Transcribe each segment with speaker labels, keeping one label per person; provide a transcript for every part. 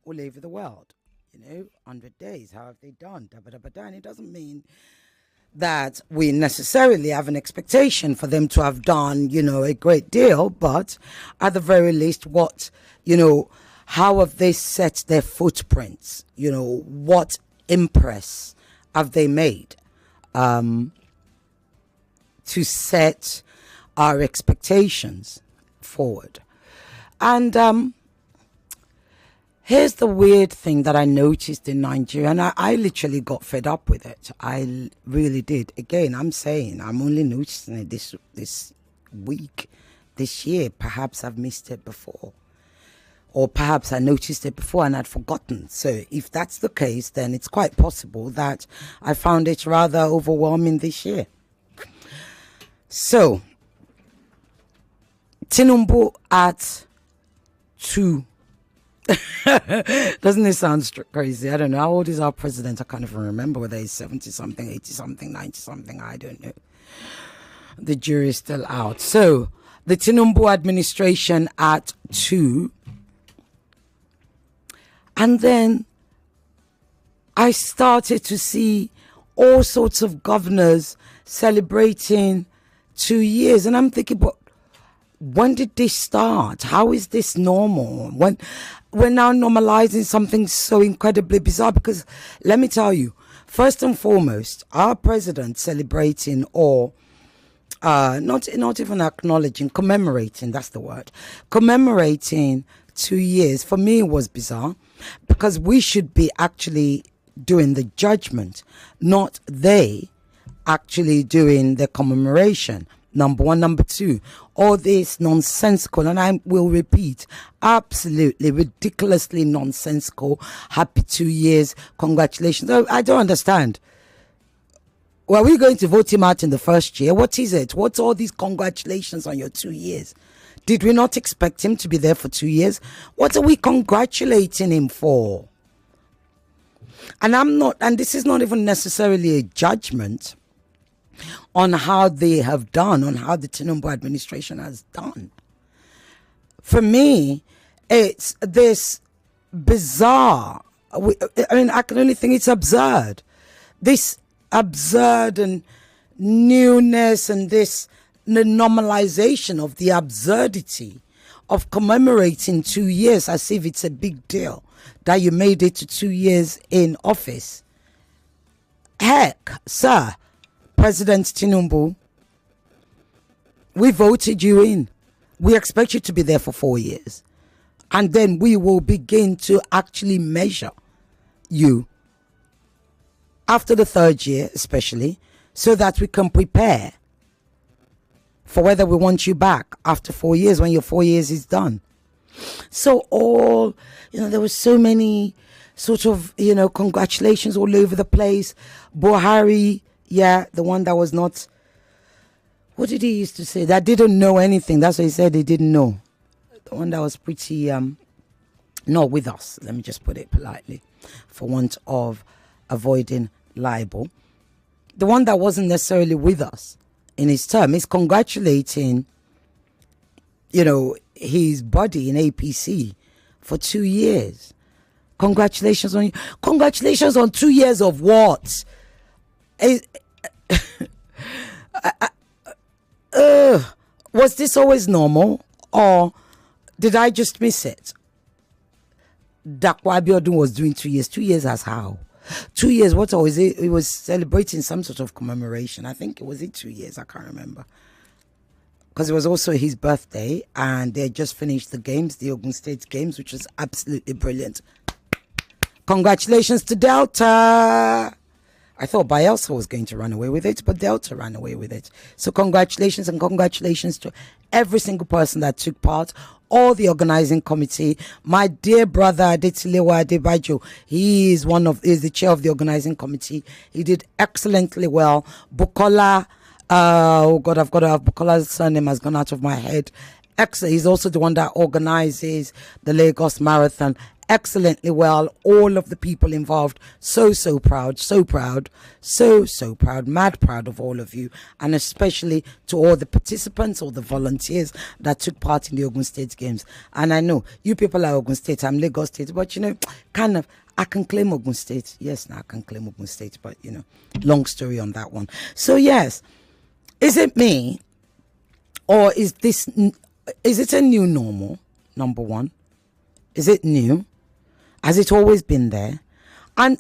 Speaker 1: all over the world. 100 days. How have they done? Da, ba, da, ba, da. And it doesn't mean that we necessarily have an expectation for them to have done, a great deal, but at the very least, how have they set their footprints? What impress have they made to set our expectations forward? And here's the weird thing that I noticed in Nigeria, and I literally got fed up with it. I really did. Again, I'm saying I'm only noticing it this week, this year. Perhaps I've missed it before. Or perhaps I noticed it before and I'd forgotten. So if that's the case, then it's quite possible that I found it rather overwhelming this year. So, Tinubu at 2. Doesn't it sound crazy? I don't know. How old is our president? I can't even remember whether he's 70-something, 80-something, 90-something. I don't know. The jury is still out. So, the Tinubu administration at 2. And then I started to see all sorts of governors celebrating 2 years. And I'm thinking, but when did this start? How is this normal? When we're now normalizing something so incredibly bizarre? Because let me tell you, first and foremost, our president celebrating or not even acknowledging, commemorating, that's the word, commemorating 2 years, for me was bizarre. Because we should be actually doing the judgment, not they actually doing the commemoration. Number one. Number two, all this nonsensical, and I will repeat, absolutely ridiculously nonsensical. Happy 2 years, congratulations. I don't understand. Were we going to vote him out in the first year? What is it? What's all these congratulations on your 2 years? Did we not expect him to be there for 2 years? What are we congratulating him for? And this is not even necessarily a judgment on how they have done, on how the Tinubu administration has done. For me, it's this bizarre, I can only think it's absurd. This absurd and newness and this the normalization of the absurdity of commemorating 2 years as if it's a big deal that you made it to 2 years in office. Heck, sir, President Tinubu, we voted you in. We expect you to be there for 4 years. And then we will begin to actually measure you after the third year, especially, so that we can prepare for whether we want you back after 4 years when your 4 years is done. So there were so many sort of, congratulations all over the place. Buhari, the one that was not, what did he used to say? That didn't know anything. That's what he said, he didn't know. The one that was pretty, not with us. Let me just put it politely, for want of avoiding libel. The one that wasn't necessarily with us in his term is congratulating, his body in APC for 2 years. Congratulations on you. Congratulations on 2 years of what? Was this always normal, or did I just miss it? Dakwa Abiodun was doing 2 years. 2 years as how? 2 years, what was it? He was celebrating some sort of commemoration. I think it was 2 years. I can't remember. Because it was also his birthday and they had just finished the games, the Ogun State games, which was absolutely brilliant. Congratulations to Delta. I thought Bielsa was going to run away with it, but Delta ran away with it. So congratulations, and congratulations to every single person that took part, all the organizing committee. My dear brother Adetilewa Adebajo, he is the chair of the organizing committee. He did excellently well. Bukola, oh God, I've got to have Bukola's surname has gone out of my head. Excellent. He's also the one that organizes the Lagos Marathon. excellently well. All of the people involved, so proud, so proud, so proud, mad proud of all of you, and especially to all the participants, all the volunteers that took part in the Ogun State Games. And I know you people are Ogun State, I'm Lagos State, but kind of, I can claim Ogun State. Yes, now I can claim Ogun State, but long story on that one. So yes, is it me, or is it a new normal? Number one, is it new? Has it always been there? And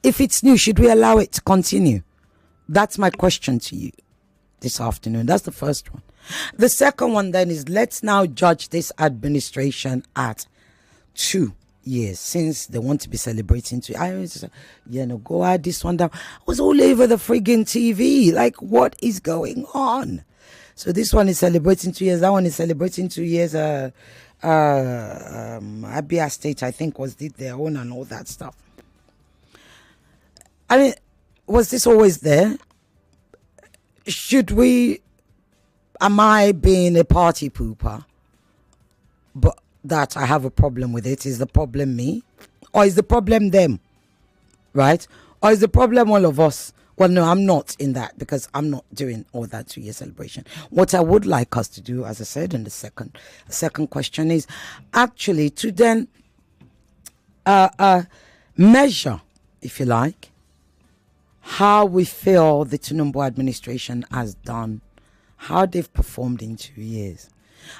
Speaker 1: if it's new, should we allow it to continue? That's my question to you this afternoon. That's the first one. The second one then is, let's now judge this administration at 2 years since they want to be celebrating. Go add this one down. I was all over the friggin' TV. Like, what is going on? So this one is celebrating 2 years. That one is celebrating 2 years. Abia State, I think, did their own and all that stuff. I mean, was this always there? Am I being a party pooper? But that I have a problem with it. Is the problem me? Or is the problem them? Right? Or is the problem all of us? Well, no, I'm not in that, because I'm not doing all that 2 year celebration. What I would like us to do, as I said in the second question, is actually to then measure, if you like, how we feel the Tinubu administration has done, how they've performed in 2 years.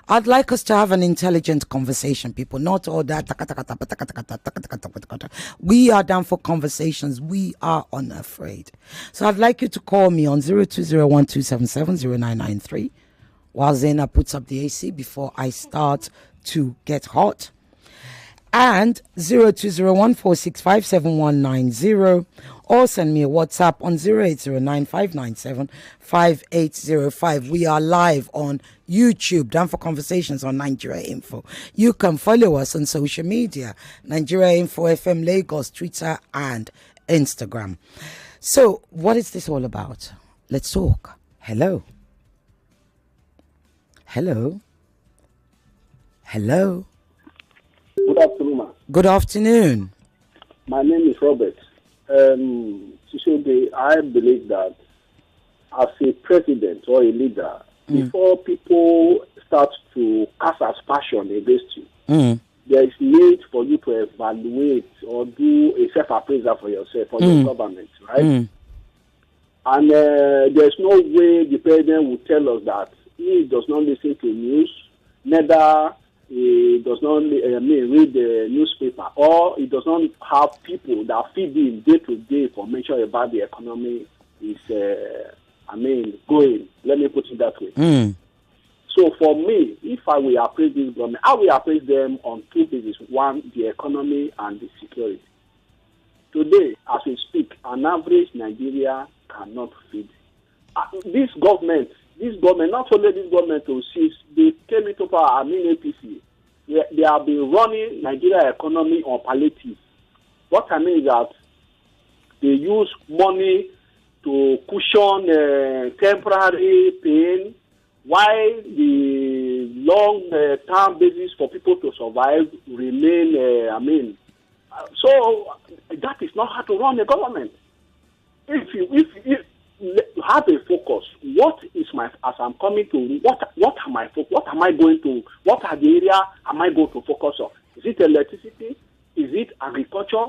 Speaker 1: I'd like us to have an intelligent conversation, people, not all that. We are down for conversations. We are unafraid. So I'd like you to call me on 0201-277-0993 while Zena puts up the AC before I start to get hot. And 0201-465-7190, or send me a WhatsApp on 0809-597-5805. We are live on YouTube, Danfo Conversations on Nigeria Info. You can follow us on social media, Nigeria Info FM Lagos, Twitter and Instagram. So what is this all about? Let's talk. Hello. Good
Speaker 2: afternoon, ma'am.
Speaker 1: Good afternoon.
Speaker 2: My name is Robert. I believe that as a president or a leader, before people start to cast aspersion against you, there is need for you to evaluate or do a self-appraisal for yourself, for your government, right? And there's no way the president will tell us that he does not listen to news, neither he does not read the newspaper, or he does not have people that feed him day to day information about the economy is going. Let me put it that way. So for me, if I will appraise this government, I will appraise them on two bases. One, the economy and the security. Today, as we speak, an average Nigeria cannot feed. This government, not only this government, they came into power, APC. They have been running Nigeria economy on palliative. What I mean is that they use money to cushion temporary pain, while the long-term basis for people to survive remain. So that is not how to run a government. If you have a focus, what are the area am I going to focus on? Is it electricity? Is it agriculture?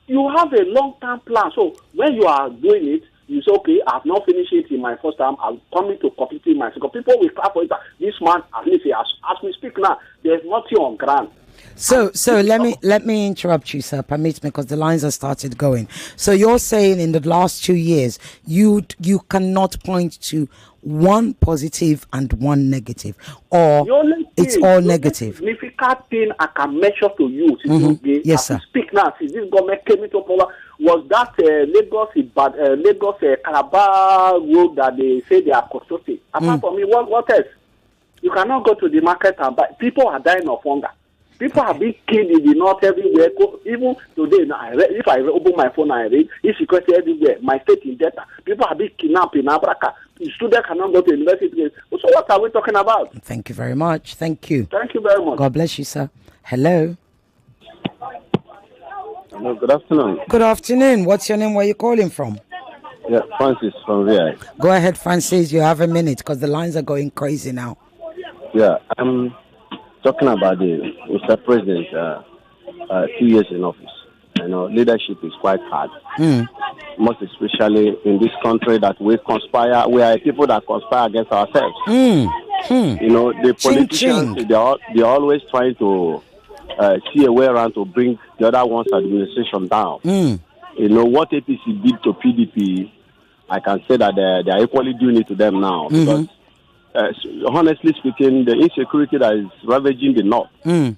Speaker 2: You have a long-term plan. So when you are doing it, you say, okay, I have not finished it in my first term, I'm coming to complete it in my second. People will clap for it. This man, at least as we speak now, there's nothing on ground.
Speaker 1: So let me interrupt you, sir. Permit me, because the lines have started going. So you're saying in the last 2 years, you cannot point to one positive and one negative, or it's all negative.
Speaker 2: The significant thing I can measure to you,
Speaker 1: yes, sir.
Speaker 2: Speak now, since this government came into power, was that Lagos Calabar road that they say they are constructing. Apart from me, what else? You cannot go to the market and buy. People are dying of hunger. People are being killed in the north everywhere. Even today, if I open my phone and I read, insecurity everywhere. My state in data. People are being kidnapped in Abraka. Students cannot go to university. So what are we talking about?
Speaker 1: Thank you very much. Thank you.
Speaker 2: Thank you very much.
Speaker 1: God bless you, sir. Hello.
Speaker 3: No, good afternoon.
Speaker 1: Good afternoon. What's your name? Where are you calling from?
Speaker 3: Yeah, Francis from VI.
Speaker 1: Go ahead, Francis. You have a minute because the lines are going crazy now.
Speaker 3: Yeah, I'm talking about the Mr. President, 2 years in office. Leadership is quite hard. Most especially in this country that we conspire. We are people that conspire against ourselves. The politicians, they're always trying to see a way around to bring the other one's administration down. What APC did to PDP, I can say that they are equally doing it to them now. Because, honestly speaking, the insecurity that is ravaging the North, in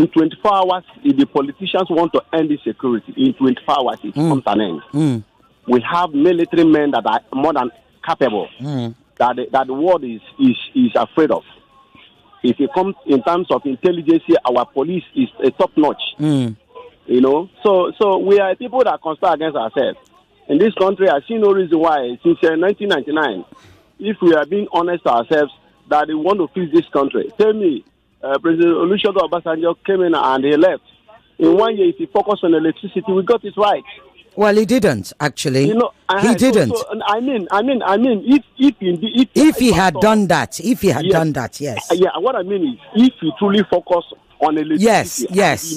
Speaker 3: 24 hours, if the politicians want to end insecurity, in 24 hours, it comes to an end. We have military men that are more than capable, that the world is afraid of. If it comes in terms of intelligence, our police is a top notch. So we are people that conspire against ourselves. In this country, I see no reason why since 1999, if we are being honest to ourselves, that we want to fix this country. Tell me, President Olusegun Obasanjo came in and he left. In 1 year, if he focused on electricity, we got it right.
Speaker 1: Well, he didn't actually. He didn't.
Speaker 3: So, I mean, if
Speaker 1: he had done that, yes.
Speaker 3: Yeah, what I mean is, if he truly focused on electricity,
Speaker 1: yes,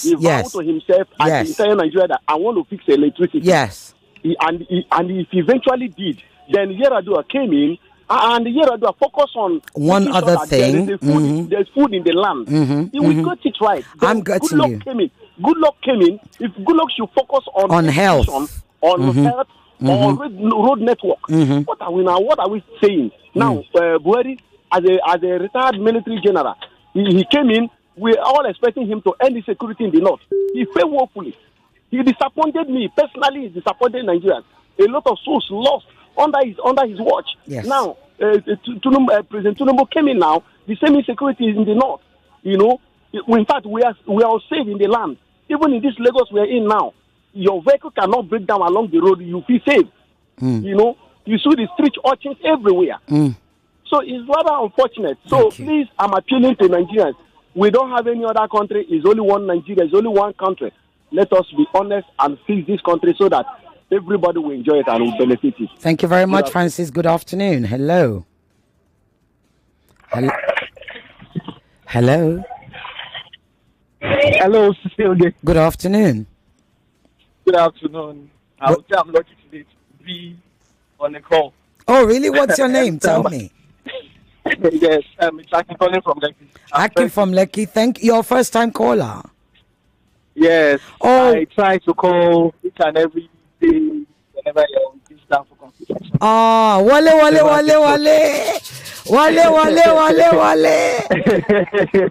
Speaker 3: he vowed to himself and the entire Nigeria that I want to fix electricity.
Speaker 1: Yes.
Speaker 3: And if he eventually did, then Yeradua came in. And Yeradua focus on
Speaker 1: one other thing.
Speaker 3: There's food in the land. We got it right.
Speaker 1: I'm getting you.
Speaker 3: Good luck came in. If good luck should focus on
Speaker 1: health,
Speaker 3: on health, on road network. What are we now? What are we saying now? Buhari, as a retired military general, he came in. We're all expecting him to end the security in the North. He failed woefully. He disappointed me personally. He disappointed Nigerians. A lot of souls lost under his watch.
Speaker 1: Yes.
Speaker 3: Now, President Tinubu came in now. The same insecurity is in the North. In fact, we are safe in the land. Even in this Lagos we are in now, your vehicle cannot break down along the road. You feel safe. You see the street urchins everywhere. So it's rather unfortunate. So please, I'm appealing to Nigerians. We don't have any other country. It's only one Nigeria. It's only one country. Let us be honest and fix this country so that everybody will enjoy it and will benefit it.
Speaker 1: Thank you very much, Francis. Good afternoon. Hello. Hello.
Speaker 4: Hello, Cecilia.
Speaker 1: Good afternoon.
Speaker 4: Good afternoon. I'm lucky today to be on the call.
Speaker 1: Oh, really? What's your name? Tell me.
Speaker 4: Yes, it's Akin calling from Lekki.
Speaker 1: Akin from Lekki. Thank you. Your first time caller.
Speaker 4: Yes.
Speaker 1: Oh.
Speaker 4: I try to call each and every day whenever you're on this Danfo conversation.
Speaker 1: Ah, wale.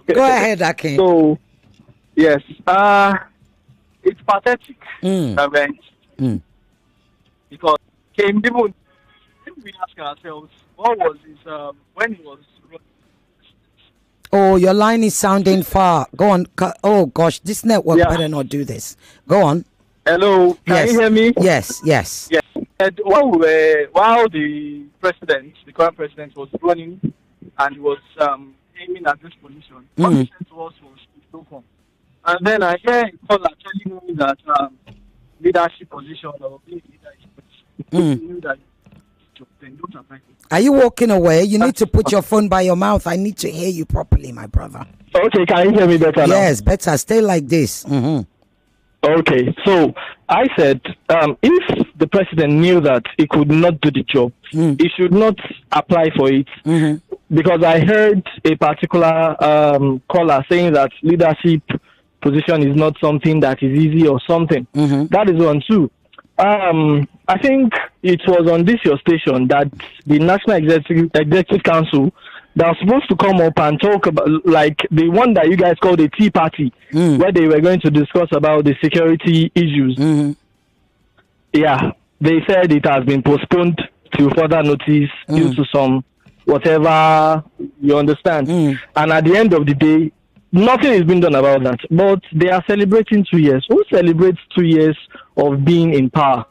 Speaker 1: Go ahead, Akin.
Speaker 4: So, yes. It's pathetic. Event. Because we ask ourselves, what was his when he was running?
Speaker 1: Oh, your line is sounding far. Go on. Oh gosh, this network better not do this. Go on.
Speaker 4: Hello, can you hear me?
Speaker 1: Yes.
Speaker 4: Yes. And while the current president was running and he was aiming at this position, what he said to us was Stockholm. And then I hear a caller telling me that leadership position or being leadership then don't apply.
Speaker 1: Are you walking away? You need to put your phone by your mouth. I need to hear you properly, my brother.
Speaker 4: Okay, can you hear me better now?
Speaker 1: Yes, better. Stay like this.
Speaker 4: Okay, so I said if the president knew that he could not do the job, he should not apply for it. Because I heard a particular caller saying that leadership position is not something that is easy or something. That is one too. I think it was on this your station that the National Executive Council that was supposed to come up and talk about, like the one that you guys called the Tea Party, where they were going to discuss about the security issues. Yeah, they said it has been postponed to further notice due to some whatever, you understand. And at the end of the day, nothing is being done about that. But they are celebrating 2 years. Who celebrates 2 years of being in power?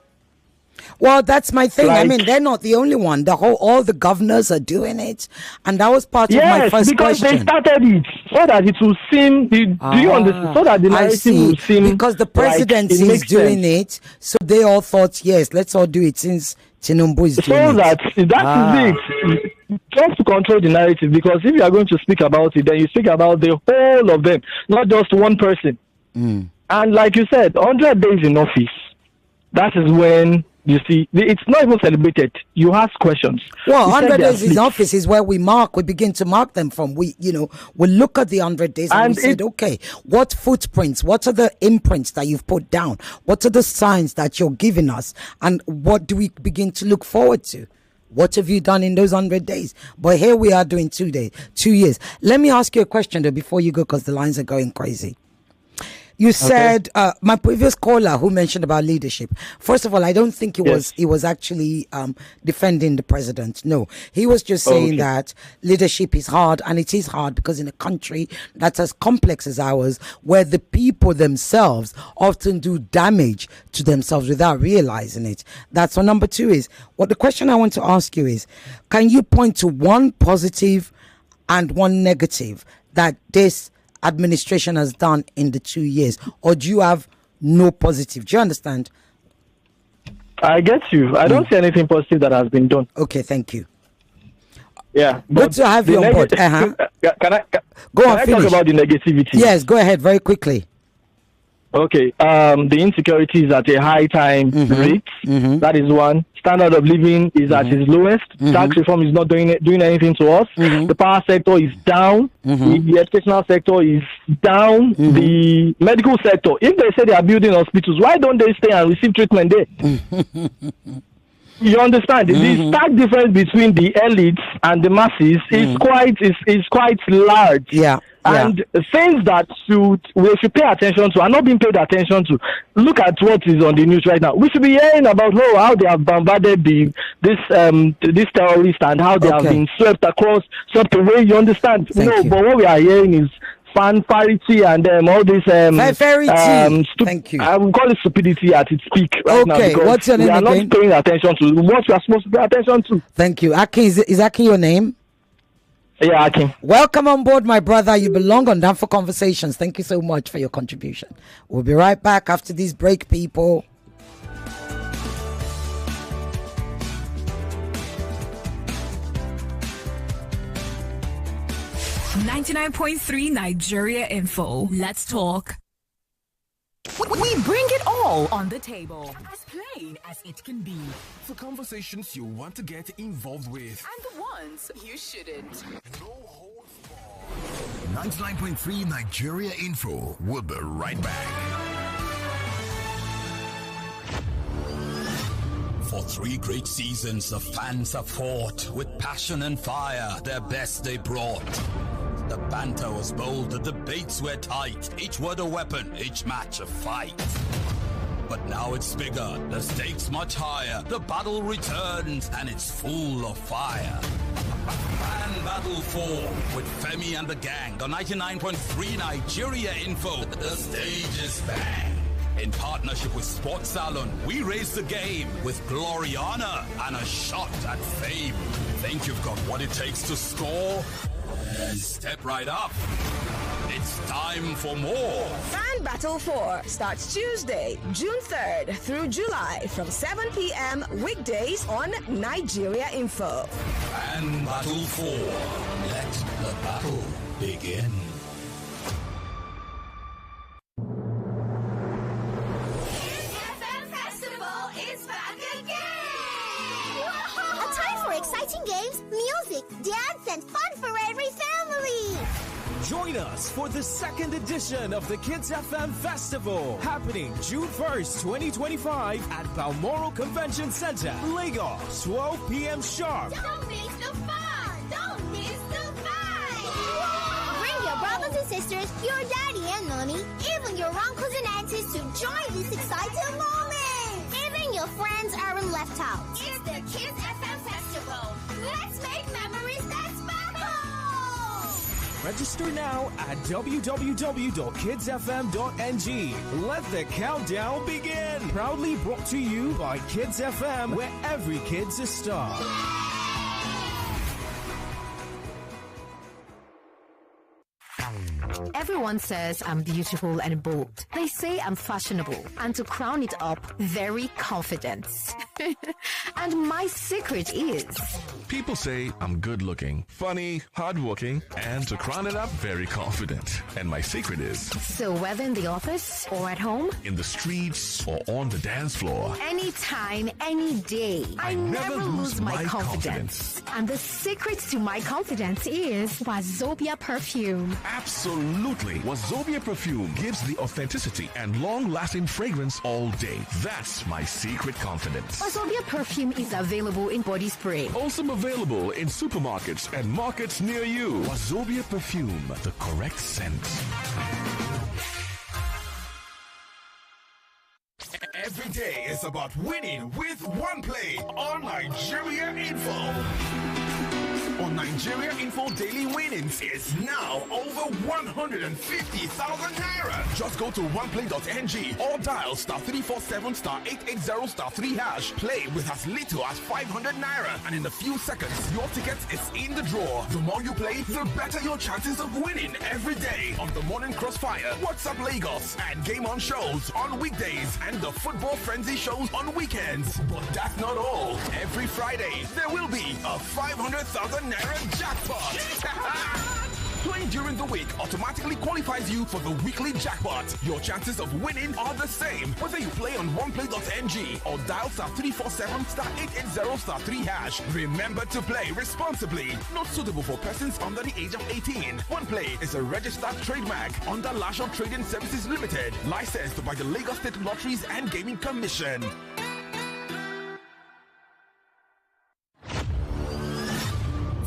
Speaker 1: Well, that's my thing. I
Speaker 4: Like-
Speaker 1: mean, they're not the only one. All the governors are doing it, and that was part of my
Speaker 4: Yes,
Speaker 1: first
Speaker 4: because
Speaker 1: question.
Speaker 4: they started it so that it will seem. Do you understand? So that the
Speaker 1: I
Speaker 4: narrative
Speaker 1: see.
Speaker 4: will seem
Speaker 1: Because the
Speaker 4: like
Speaker 1: presidency
Speaker 4: it
Speaker 1: is
Speaker 4: makes
Speaker 1: doing
Speaker 4: sense.
Speaker 1: it, so they all thought, yes, let's all do it since Tinubu is doing
Speaker 4: So
Speaker 1: it.
Speaker 4: that is it. Just to control the narrative, because if you are going to speak about it, then you speak about the whole of them, not just one person. And like you said, 100 days in office. That is when you see it's not even celebrated. You ask questions.
Speaker 1: Well,
Speaker 4: You said
Speaker 1: 100
Speaker 4: they are
Speaker 1: days in
Speaker 4: asleep.
Speaker 1: office is where we begin to mark them from. We look at the 100 days and
Speaker 4: And
Speaker 1: we said, okay, what footprints, what are the imprints that you've put down? What are the signs that you're giving us? And what do we begin to look forward to? What have you done in those 100 days? But here we are doing 2 years. Let me ask you a question though before you go, because the lines are going crazy. You said my previous caller who mentioned about leadership. First of all, I don't think he was actually defending the president. No, he was just saying that leadership is hard, and it is hard because in a country that's as complex as ours, where the people themselves often do damage to themselves without realizing it. That's what number two is. What the question I want to ask you is, can you point to one positive and one negative that this administration has done in the 2 years, or do you have no positive? Do you understand?
Speaker 4: I get you. I don't see anything positive that has been done.
Speaker 1: Okay, thank you.
Speaker 4: Yeah,
Speaker 1: Good to have you on board.
Speaker 4: Can I
Speaker 1: Finish.
Speaker 4: talk about the negativity?
Speaker 1: Yes, go ahead very quickly.
Speaker 4: Okay. The insecurity is at a high time rate. That is one. Standard of living is at its lowest. Tax reform is not doing anything to us. The power sector is down. The educational sector is down. The medical sector, if they say they are building hospitals, why don't they stay and receive treatment there? You understand? The stark difference between the elites and the masses is quite large.
Speaker 1: Yeah.
Speaker 4: And things that we should pay attention to are not being paid attention to. Look at what is on the news right now. We should be hearing about how they have bombarded this terrorist and how they have been swept away. You understand?
Speaker 1: Thank you.
Speaker 4: But what we are hearing is fanfarity and all this
Speaker 1: Thank you.
Speaker 4: I would call it stupidity at its peak right now.
Speaker 1: Okay,
Speaker 4: Because
Speaker 1: what's your name
Speaker 4: we are
Speaker 1: again?
Speaker 4: not paying attention to what we are supposed to pay attention to.
Speaker 1: Thank you. Akin, is Akin your name?
Speaker 4: Yeah, Akin.
Speaker 1: Welcome on board, my brother. You belong on Danfo Conversations. Thank you so much for your contribution. We'll be right back after this break, people.
Speaker 5: .3 Nigeria Info. Let's talk. We bring it all on the table, as plain as it can be.
Speaker 6: For conversations you want to get involved with,
Speaker 5: And the ones you shouldn't.
Speaker 6: no holds barred. 99.3 Nigeria Info. We'll be right back.
Speaker 7: For 3 great seasons, the fans have fought with passion and fire. Their best they brought. The banter was bold, the debates were tight. Each word a weapon, each match a fight. But now it's bigger, the stakes much higher. The battle returns, and it's full of fire. Fan Battle 4 with Femi and the gang on 99.3 Nigeria Info. The stage is bang. In partnership with Sports Salon, we raise the game with glory, honor, and a shot at fame. Think you've got what it takes to score? Then step right up. It's time for more.
Speaker 8: Fan Battle 4 starts Tuesday, June 3rd through July from 7 p.m. weekdays on Nigeria Info.
Speaker 7: Fan Battle 4. Let the battle begin.
Speaker 9: A time for exciting games, music, dance, and fun for every family.
Speaker 10: Join us for the second edition of the Kids FM Festival, happening June 1st, 2025 at Balmoral Convention Center, Lagos, 12 p.m. sharp.
Speaker 9: Don't miss the fun! Don't miss the fun! Bring your brothers and sisters, your daddy and mommy, even your uncles and aunties to join this exciting moment. Even your friends aren't left out. It's the Kids FM Festival. Let's make memories that sparkle!
Speaker 10: Register now at www.kidsfm.ng. Let the countdown begin. Proudly brought to you by Kids FM, where every kid's a star.
Speaker 11: Everyone says I'm beautiful and bold. They say I'm fashionable, and to crown it up, very confident. And my secret is...
Speaker 12: People say I'm good looking, funny, hardworking, and to crown it up, very confident. And my secret is...
Speaker 11: So whether in the office or at home,
Speaker 12: in the streets or on the dance floor,
Speaker 11: anytime, any day, I never lose my confidence. And the secret to my confidence is Wazobia perfume.
Speaker 12: Absolutely. Wazobia perfume gives the authenticity and long-lasting fragrance all day. That's my secret confidence.
Speaker 11: Wazobia perfume is available in body spray.
Speaker 12: Also available in supermarkets and markets near you. Wazobia perfume, the correct scent.
Speaker 6: Every day is about winning with one play on Nigeria Info. On Nigeria Info, daily winnings is now over 150,000 naira. Just go to oneplay.ng or dial *347 *880 *3#. Play with as little as 500 naira, and in a few seconds, your ticket is in the draw. The more you play, the better your chances of winning every day on the Morning Crossfire, WhatsApp Lagos, and Game On shows on weekdays, and the Football Frenzy shows on weekends. But that's not all. Every Friday, there will be a 500,000 naira jackpot. Playing during the week automatically qualifies you for the weekly jackpot. Your chances of winning are the same whether you play on oneplay.ng or dial *347 *880 *3#. Remember to play responsibly. Not suitable for persons under the age of 18. OnePlay is a registered trademark under Lasho Trading Services Limited, licensed by the Lagos State Lotteries and Gaming Commission.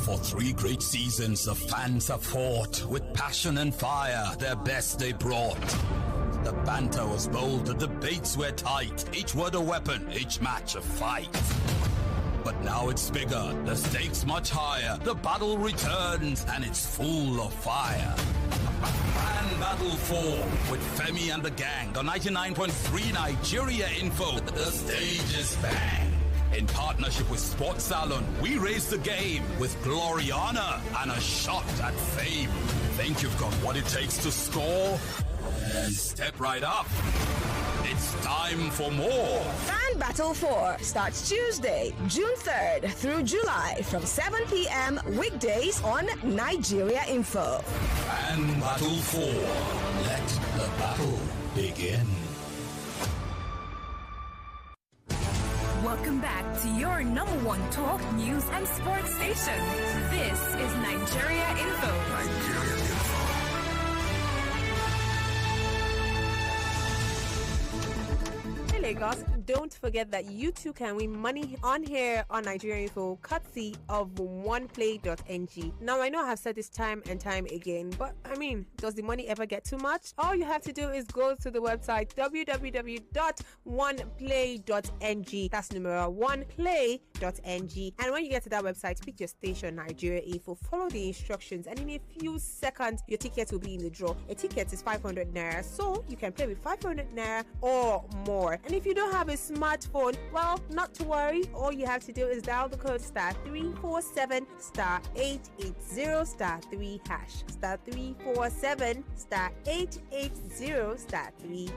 Speaker 7: For 3 great seasons, the fans have fought with passion and fire, their best they brought. The banter was bold, the debates were tight, each word a weapon, each match a fight. But now it's bigger, the stakes much higher, the battle returns and it's full of fire. Fan Battle 4 with Femi and the gang on 99.3 Nigeria Info. The stage is bang. In partnership with Sports Salon, we raise the game with Gloriana and a shot at fame. Think you've got what it takes to score? Then step right up. It's time for more.
Speaker 8: Fan Battle 4 starts Tuesday, June 3rd through July from 7 p.m. weekdays on Nigeria Info.
Speaker 7: Fan Battle 4. Let the battle begin.
Speaker 5: Welcome back to your number one talk, news, and sports station. This is Nigeria Info.
Speaker 6: Nigeria Info.
Speaker 13: Hey Lagos, don't forget that you too can win money on here on Nigeria Info, courtesy of oneplay.ng. Now I know I have said this time and time again, but I mean, does the money ever get too much? All you have to do is go to the website www.oneplay.ng. That's number oneplay.ng. And when you get to that website, pick your station Nigeria Info, follow the instructions, and in a few seconds your ticket will be in the draw. A ticket is 500 naira, so you can play with 500 naira or more. And if you don't have a smartphone, well, not to worry. All you have to do is dial the code *347 *880 *3#. *347 *880 *3#.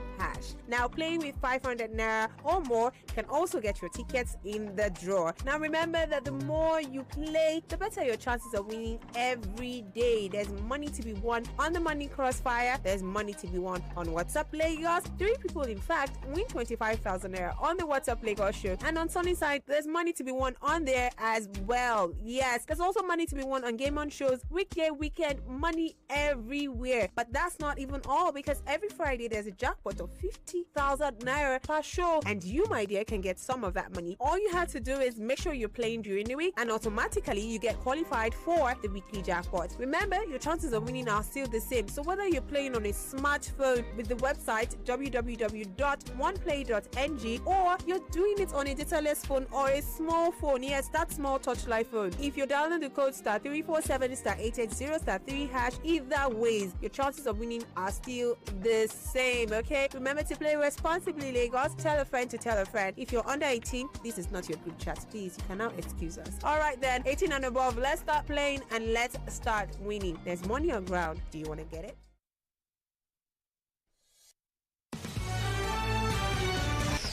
Speaker 13: Now, playing with 500 naira or more can also get your tickets in the draw. Now, remember that the more you play, the better your chances of winning every day. There's money to be won on the Money Crossfire. There's money to be won on WhatsApp Lagos. 3 people, in fact, win 25,000 naira on the WhatsApp Lagos show. And on Sunnyside, there's money to be won on there as well. Yes, there's also money to be won on Game On shows, weekday, weekend, money everywhere. But that's not even all, because every Friday there's a jackpot of 50,000 naira per show. And you, my dear, can get some of that money. All you have to do is make sure you're playing during the week, and automatically you get qualified for the weekly jackpot. Remember, your chances of winning are still the same. So whether you're playing on a smartphone with the website www.oneplay.ng 5G, or you're doing it on a dataless phone or a small phone. Yes, that small touchlight phone. If you're dialing the code star 347 star 880 star 3 hash, either ways, your chances of winning are still the same. Okay, remember to play responsibly, Lagos. Tell a friend to tell a friend. If you're under 18, this is not your group chat. Please, you can now excuse us. All right then, 18 and above, let's start playing and let's start winning. There's money on ground. Do you want to get it?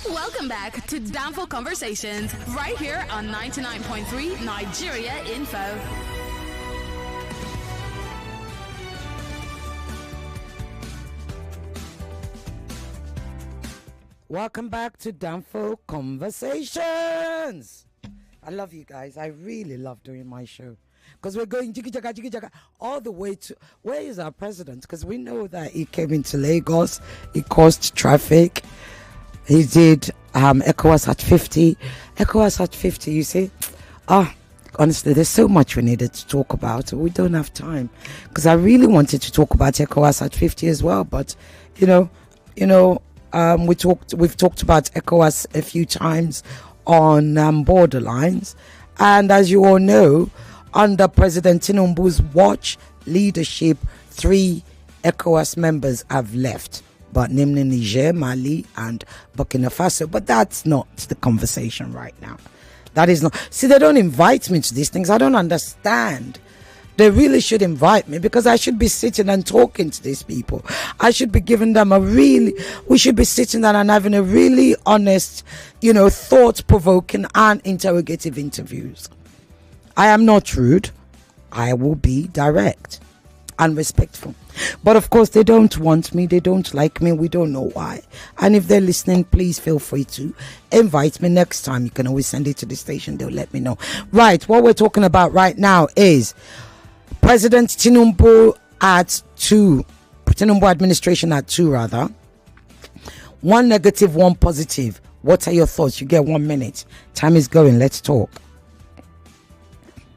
Speaker 5: Welcome back to Danfo Conversations, right here on 99.3 Nigeria Info.
Speaker 1: Welcome back to Danfo Conversations. I love you guys. I really love doing my show. Because we're going jiggy jaga all the way to, where is our president? Because we know that he came into Lagos, he caused traffic, he did ECOWAS at 50. ECOWAS at 50, you see? Honestly, there's so much we needed to talk about. We don't have time. Because I really wanted to talk about ECOWAS at 50 as well. But, we've talked about ECOWAS a few times on borderlines. And as you all know, under President Tinubu's watch leadership, 3 ECOWAS members have left, but namely Niger, Mali, and Burkina Faso. But that's not the conversation right now. That is not. See, they don't invite me to these things. I don't understand. They really should invite me, because I should be sitting and talking to these people. I should be giving them we should be sitting down and having a really honest, thought-provoking and interrogative interviews. I am not rude. I will be direct and respectful. But of course, they don't want me. They don't like me. We don't know why. And if they're listening, please feel free to invite me next time. You can always send it to the station. They'll let me know. Right. What we're talking about right now is President Tinubu at 2. Tinubu administration at 2, rather. 1 negative, 1 positive. What are your thoughts? You get 1 minute. Time is going. Let's talk.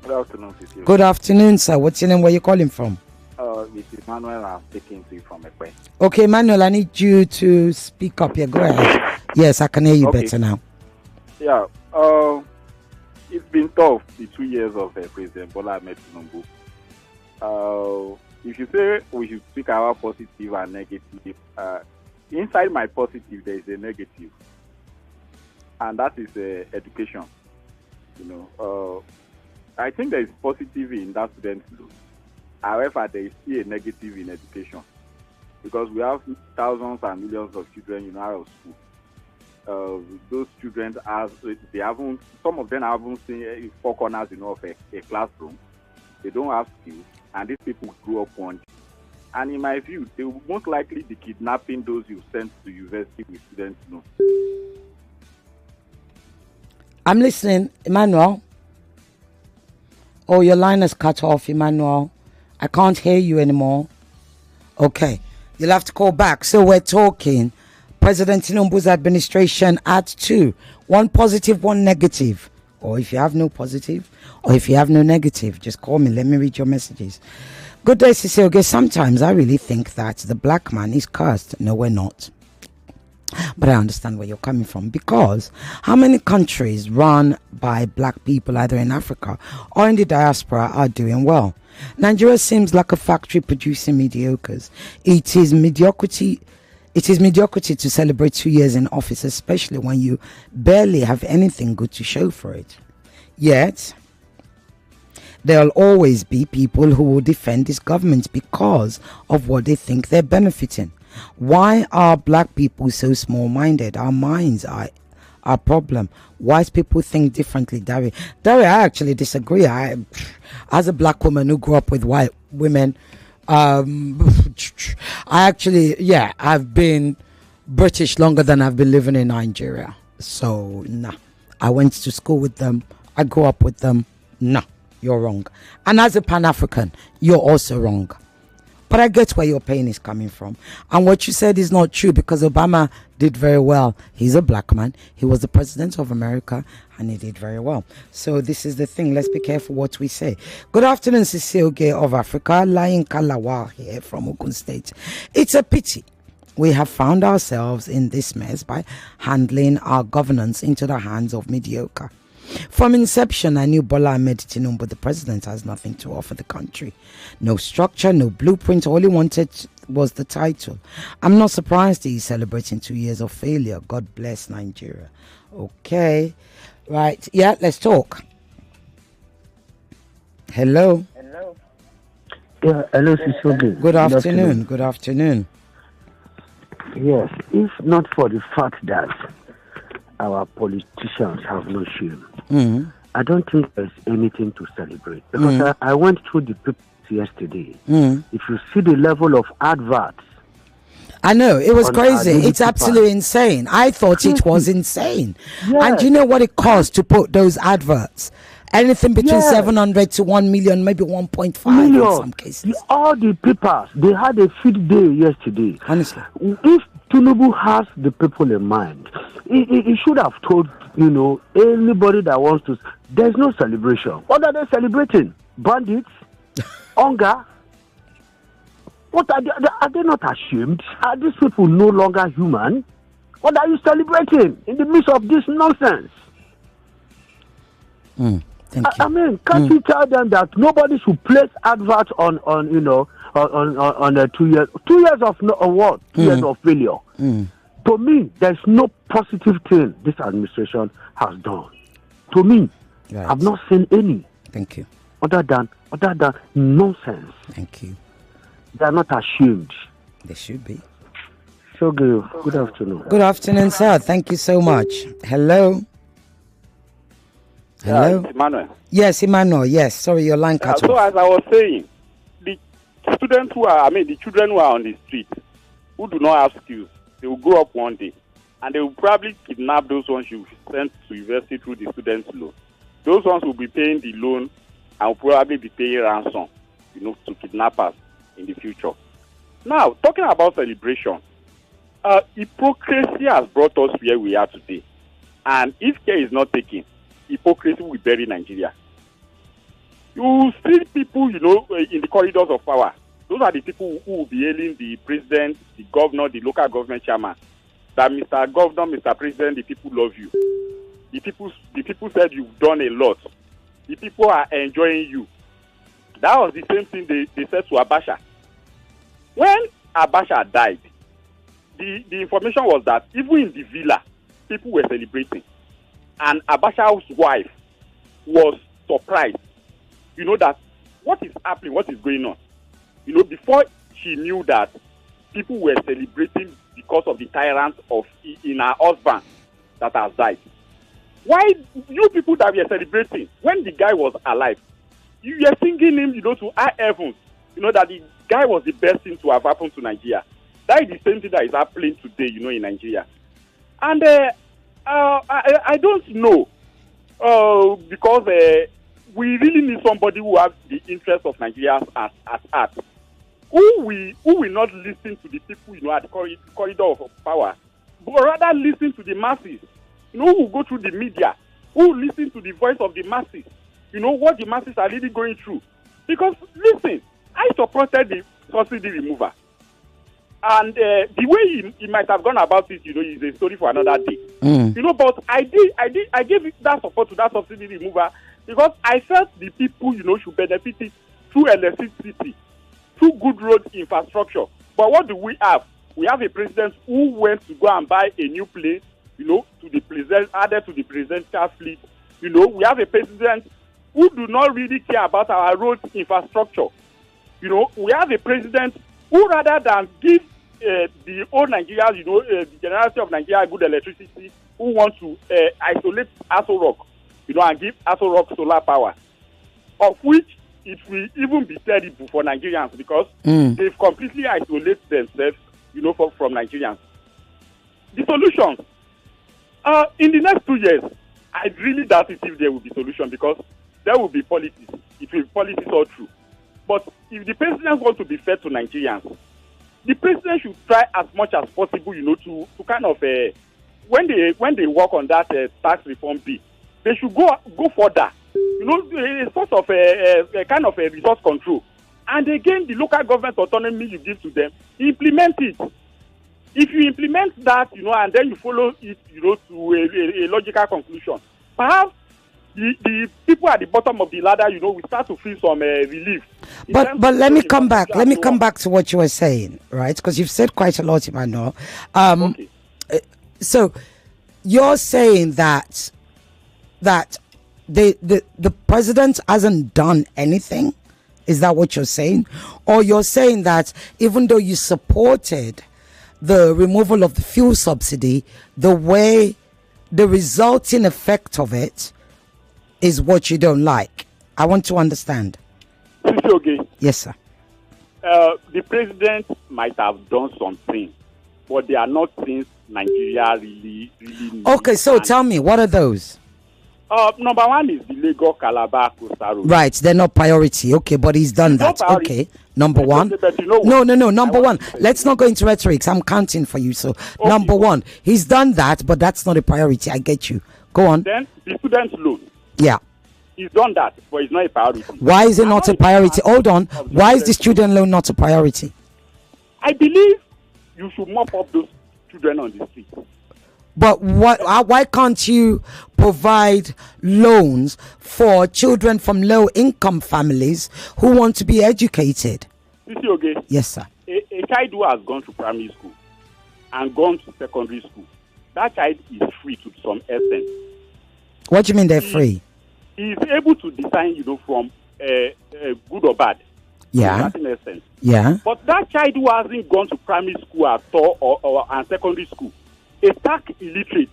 Speaker 14: Good afternoon, Cecil.
Speaker 1: Good afternoon, sir. What's your name? Where are you calling from?
Speaker 14: This is Manuel. I'm speaking to you from Ekwe.
Speaker 1: Okay, Manuel, I need you to speak up here. Go ahead. Yes, I can hear you better now.
Speaker 14: Yeah. It's been tough, the 2 years of President Bola Ahmed Tinubu. If you say we should speak about positive and negative, inside my positive, there is a negative. And that is education. I think there is positive in that student loan. However, there is still a negative in education, because we have thousands and millions of children out of school. Those children some of them haven't seen 4 corners of a classroom. They don't have skills, and these people grew up one. And in my view, they will most likely be kidnapping those you sent to university with student loans.
Speaker 1: I'm listening, Emmanuel. Oh, your line is cut off, Emmanuel. I can't hear you anymore. Okay, you'll have to call back. So we're talking President Tinubu's administration at 2. 1 positive, 1 negative. Or if you have no positive, or if you have no negative, just call me. Let me read your messages. Good day, Cecil. Sometimes I really think that the black man is cursed. No, we're not. But I understand where you're coming from, because how many countries run by black people, either in Africa or in the diaspora, are doing well? Nigeria seems like a factory producing mediocres. It is mediocrity to celebrate 2 years in office, especially when you barely have anything good to show for it. Yet there'll always be people who will defend this government because of what they think they're benefiting. Why are black people so small-minded? Our minds are our problem. White people think differently, Dari. I actually disagree. As a black woman who grew up with white women, I've been British longer than I've been living in Nigeria. So, nah. I went to school with them. I grew up with them. Nah, you're wrong. And as a Pan-African, you're also wrong. But I get where your pain is coming from. And what you said is not true, because Obama did very well. He's a black man. He was the president of America, and he did very well. So this is the thing. Let's be careful what we say. Good afternoon, Cecil Gay of Africa. Lain Kalawal here from Ogun State. It's a pity. We have found ourselves in this mess by handling our governance into the hands of mediocre. From inception, I knew Bola Ahmed Tinubu, the president, has nothing to offer the country. No structure, no blueprint. All he wanted was the title. I'm not surprised he's celebrating 2 years of failure. God bless Nigeria. Okay. Right. Yeah, let's talk. Hello.
Speaker 15: Yeah, hello, Sisoge.
Speaker 1: Good afternoon. Good afternoon.
Speaker 15: Yes, if not for the fact that our politicians have no shame, I don't think there's anything to celebrate. Because I went through the papers yesterday. If you see the level of adverts,
Speaker 1: I know, it was crazy. It's absolutely insane. I thought it was insane.
Speaker 15: Yes.
Speaker 1: And do you know what it costs to put those adverts? Anything between 700 to 1 million, maybe 1.5 in some cases.
Speaker 15: All the papers, they had a field day yesterday.
Speaker 1: Honestly.
Speaker 15: If Tinubu has the people in mind, he should have told, anybody that wants to. There's no celebration. What are they celebrating? Bandits? Hunger? What are they not ashamed? Are these people no longer human? What are you celebrating in the midst of this nonsense?
Speaker 1: Thank you.
Speaker 15: I mean, can't you tell them that nobody should place adverts on 2 years? 2 years of what? 2 years of failure. To me, there's no positive thing this administration has done. To me,
Speaker 1: right.
Speaker 15: I've not seen any.
Speaker 1: Thank you.
Speaker 15: Other than nonsense.
Speaker 1: Thank you.
Speaker 15: They are not ashamed.
Speaker 1: They should be.
Speaker 15: So good afternoon.
Speaker 1: Good afternoon, sir. Thank you so much. Hello. Hello.
Speaker 16: Emmanuel.
Speaker 1: Yes, Emmanuel. Yes. Sorry, your line cut off.
Speaker 16: So as I was saying, the children who are on the street, who do not have skills, they will grow up one day, and they will probably kidnap those ones you sent to university through the student loan. Those ones will be paying the loan and will probably be paying ransom, to kidnappers in the future. Now, talking about celebration, hypocrisy has brought us where we are today. And if care is not taken, hypocrisy will bury Nigeria. You see people, in the corridors of power. Those are the people who will be hailing the president, the governor, the local government chairman. That Mr. Governor, Mr. President, the people love you. The people said you've done a lot. The people are enjoying you. That was the same thing they said to Abacha. When Abacha died, the information was that even in the villa, people were celebrating. And Abacha's wife was surprised. That what is happening, what is going on. Before she knew that people were celebrating because of the tyrant in her husband that has died. Why you people that were celebrating when the guy was alive, you were singing him, to high heavens, that the guy was the best thing to have happened to Nigeria. That is the same thing that is happening today, in Nigeria. And I don't know, because we really need somebody who has the interest of Nigeria at heart. Who will not listen to the people, at the corridor of power, but rather listen to the masses. Who will go through the media, who will listen to the voice of the masses. What the masses are really going through. Because, listen, I supported the subsidy remover. And the way he might have gone about it, is a story for another day. But I gave that support to that subsidy remover because I felt the people, should benefit it through electricity, through good road infrastructure. But what do we have? We have a president who went to go and buy a new plane, to the president, added to the presidential fleet. We have a president who do not really care about our road infrastructure. We have a president who, rather than give the whole Nigeria, the generality of Nigeria good electricity, who want to isolate Aso Rock, and give Aso Rock solar power, of which it will even be terrible for Nigerians because they've completely isolated themselves, from Nigerians. The solutions, in the next 2 years, I really doubt it if there will be solution because there will be politics. It will be politics all through. But if the president wants to be fair to Nigerians, the president should try as much as possible, to kind of when they work on that tax reform bill, they should go further. A sort of a kind of a resource control, and again the local government autonomy you give to them, implement it. If you implement that, and then you follow it, to a logical conclusion, perhaps the people at the bottom of the ladder, we start to feel some relief.
Speaker 1: But let me come back. Let me come back to what you were saying, right? Because you've said quite a lot, Emmanuel.
Speaker 16: Okay.
Speaker 1: So you're saying that the president hasn't done anything? Is that what you're saying? Or you're saying that even though you supported the removal of the fuel subsidy, the resulting effect of it is what you don't like? I want to understand.
Speaker 16: Okay.
Speaker 1: Yes, sir.
Speaker 16: The president might have done something, but they are not things Nigeria really needs.
Speaker 1: Okay, so tell me, what are those?
Speaker 16: Number one is the Lagos Calabar Coastal Road.
Speaker 1: Right, they're not priority. Okay, but he's done that. Okay, number one. No. Number one. Let's not go into rhetorics. I'm counting for you. So, okay. Number one, he's done that, but that's not a priority. I get you. Go on.
Speaker 16: Then the student loan.
Speaker 1: Yeah.
Speaker 16: He's done that, but it's not a priority.
Speaker 1: Why is it not a priority? Hold on. Why is the student loan not a priority?
Speaker 16: I believe you should mop up those children on the street.
Speaker 1: But why can't you provide loans for children from low-income families who want to be educated?
Speaker 16: Okay.
Speaker 1: Yes, sir.
Speaker 16: A child who has gone to primary school and gone to secondary school, that child is free to some extent.
Speaker 1: What do you mean they're free?
Speaker 16: He is able to decide, from good or bad.
Speaker 1: Yeah.
Speaker 16: To a certain extent.
Speaker 1: Yeah.
Speaker 16: But that child who hasn't gone to primary school at all and secondary school, a stark illiterate.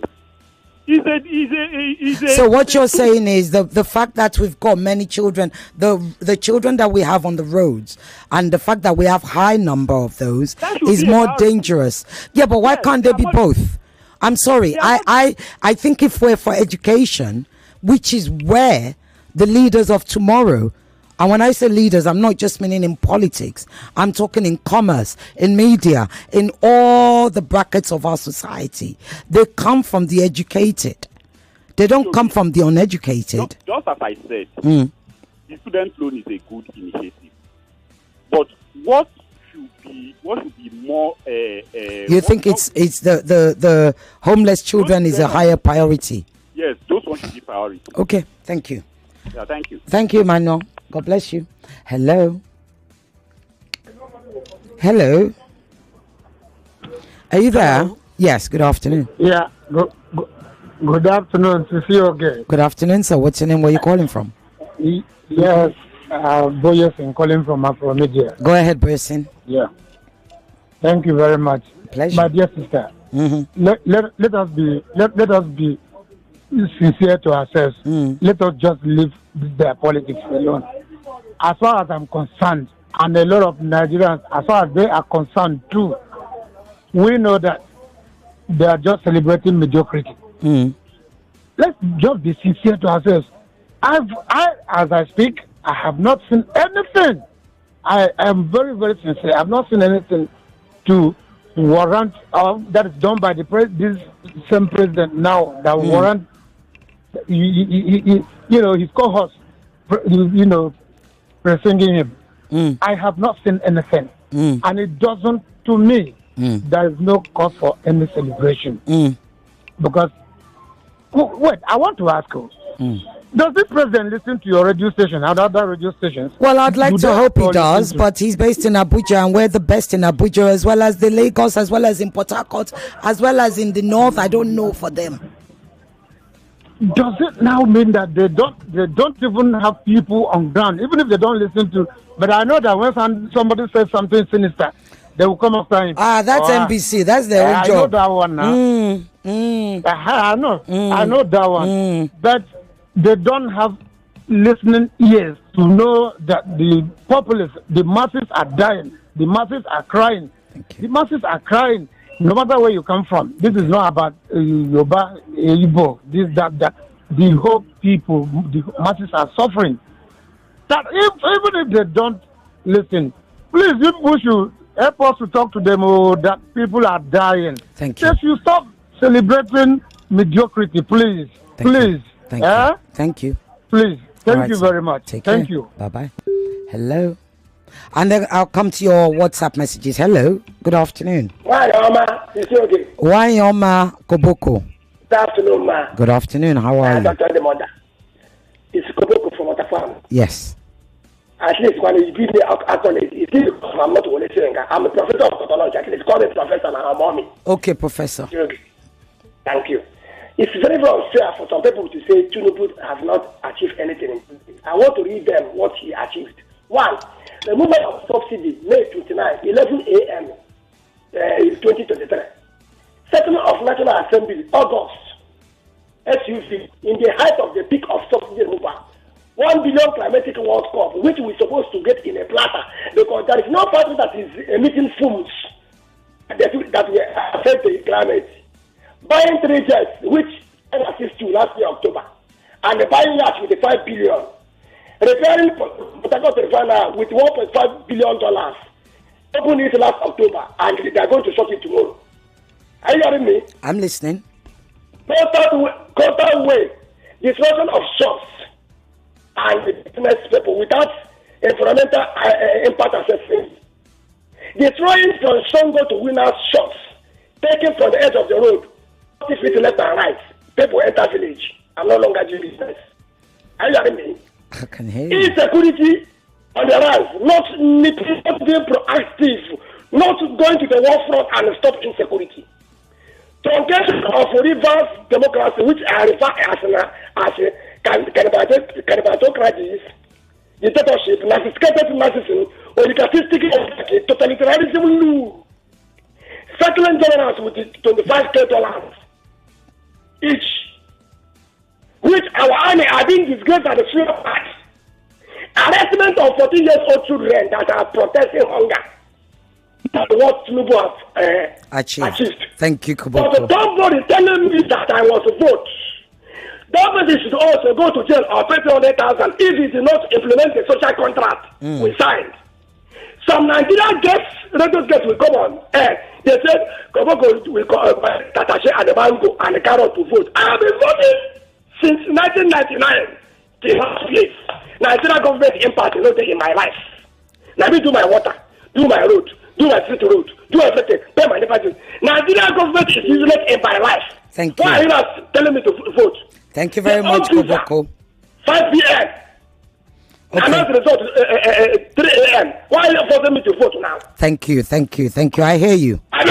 Speaker 1: So what you're saying is the fact that we've got many children, the children that we have on the roads, and the fact that we have high number of those is more dangerous. Yeah, but why can't they be both? I'm sorry. I think if we're for education, which is where the leaders of tomorrow, and when I say leaders, I'm not just meaning in politics. I'm talking in commerce, in media, in all the brackets of our society. They come from the educated. They don't come from the uneducated.
Speaker 16: Just as I said, the student loan is a good initiative. But what should be more?
Speaker 1: You think it's the homeless children is a higher priority?
Speaker 16: Yes, those ones should be priority.
Speaker 1: Okay, thank you.
Speaker 16: Yeah, thank you.
Speaker 1: Thank you, Manon. God bless you. Hello. Hello. Are you there? Hello? Yes, good afternoon.
Speaker 17: Yeah, good afternoon. To see you again.
Speaker 1: Good afternoon, sir. What's your name? Where are you calling from?
Speaker 17: Yes, Boyesin calling from Afro-Media.
Speaker 1: Go ahead, Boyesin.
Speaker 17: Yeah. Thank you very much.
Speaker 1: Pleasure.
Speaker 17: My dear sister, let us be sincere to ourselves. Let us just leave their politics alone. As far as I'm concerned, and a lot of Nigerians, as far as they are concerned too, we know that they are just celebrating mediocrity. Let's just be sincere to ourselves. As I speak, I have not seen anything. I am very, very sincere. I have not seen anything to warrant that is done by this same president now that warrant his cohorts, presenting him. I have not seen anything, and it doesn't. To me, there is no cause for any celebration because. Wait, I want to ask you. Does the president listen to your radio station and other radio stations?
Speaker 1: Well, I'd like to hope he does, but he's based in Abuja, and we're the best in Abuja, as well as the Lagos, as well as in Port Harcourt, as well as in the north. I don't know for them.
Speaker 17: Does it now mean that they don't even have people on ground, even if they don't listen to? But I know that when somebody says something sinister, they will come after him.
Speaker 1: That's NBC. That's their own job.
Speaker 17: I know that one now. I know that one. But they don't have listening ears to know that the populace, the masses are dying. The masses are crying. The masses are crying. No matter where you come from. This is not about Yoruba, Igbo, this, that. The whole people, the masses are suffering. That even if they don't listen, please, you should help us to talk to them. That people are dying.
Speaker 1: Thank you.
Speaker 17: If you stop celebrating mediocrity, please. Please.
Speaker 1: Thank you. Thank you.
Speaker 17: Please. Thank you very much. Thank you.
Speaker 1: Bye-bye. Hello. And then I'll come to your WhatsApp messages. Hello. Good afternoon.
Speaker 18: Hi, Oma. Okay.
Speaker 1: Wanyoma Koboko.
Speaker 18: Good afternoon, ma.
Speaker 1: Good afternoon. How are you?
Speaker 18: Dr. Demoda. It's Koboko from Waterfarm.
Speaker 1: Yes.
Speaker 18: At least when you give me accolade, it's because I'm not only saying I'm a professor of pathology. At least call me professor and I'm mommy.
Speaker 1: Okay, professor.
Speaker 18: Okay. Thank you. It's very, very unfair for some people to say Tinubu has not achieved anything. I want to read them what he achieved. One, the movement of subsidy, May 29, 11 a.m. 2023. Settlement of National Assembly, August. SUV, in the height of the peak of subsidy removal. 1 billion climatic World Cup, which we're supposed to get in a platter, because there is no party that is emitting fumes that will affect the climate. Buying 3 jets, which I assist you last year, October, and buying yachts with the 5 billion. Repairing Port Harcourt Refinery with $1.5 billion. Open it last October, and they are going to shut it tomorrow. Are you hearing me?
Speaker 1: I'm listening.
Speaker 18: Constant way, destruction of shops and the business people without environmental impact assessment. Destroying from Songo to Winners shops, taken from the edge of the road, 40 feet left and right. People enter village. I'm no longer doing business. Are you hearing me?
Speaker 1: I can hear you.
Speaker 18: Insecurity on the rise, not being proactive, not going to the war front and stop insecurity. Truncation of reverse democracy, which I refer as cannibalitocracies, dictatorship, narcissism, oligarchistic, totalitarianism rule. Settling generals with $25,000 each, which our army are being disgraced at the free of heart. Arrestment of 14-year-old children that are protesting hunger. That's what Tinubu has achieved.
Speaker 1: Thank you,
Speaker 18: But
Speaker 1: Koboko.
Speaker 18: the government is telling me that I was a vote. Government should also go to jail or pay 300,000 if it did not implement the social contract we signed. Some Nigerian radio guests will come on air. They said Koboko will call Tatashe and the Bango and the Carrot to vote. I have been voting since 1999 till last place. Nigerian government impact is not in my life. Now me do my water, do my road, do my street road, do everything, pay my deposit. Nigerian government is useless in my life.
Speaker 1: Thank you.
Speaker 18: Why are you not telling me to vote?
Speaker 1: Thank you very much, Koboko.
Speaker 18: 5 p.m.
Speaker 1: Okay.
Speaker 18: I'm not result 3 a.m. Why are you forcing me to vote now?
Speaker 1: Thank you. I hear you. I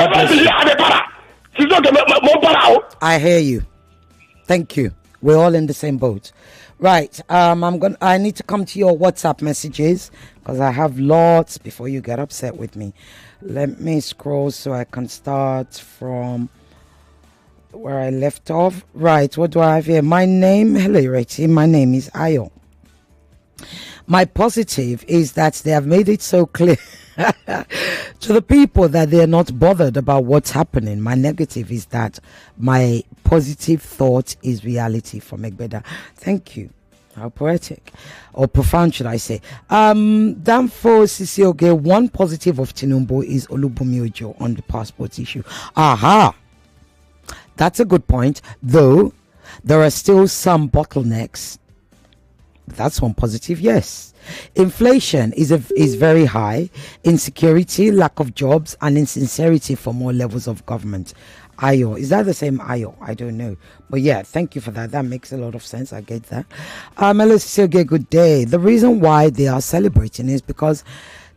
Speaker 1: hear you. Thank you. We're all in the same boat. Right. I need to come to your WhatsApp messages because I have lots before you get upset with me. Let me scroll so I can start from where I left off. Right. What do I have here? My name, hello, Ireti. My name is Ayo. My positive is that they have made it so clear to the people that they're not bothered about what's happening. My negative is that my positive thought is reality from Egbeda. Thank you. How poetic or profound should I say? Danfo Sisioge, one positive of Tinubu is Olubunmi Ojo on the passport issue. Aha! That's a good point, though there are still some bottlenecks. That's one positive, yes. Inflation is very high. Insecurity, lack of jobs, and insincerity for more levels of government. Ayo, is that the same Ayo? I don't know. But yeah, thank you for that. That makes a lot of sense. I get that. Melissa, good day. The reason why they are celebrating is because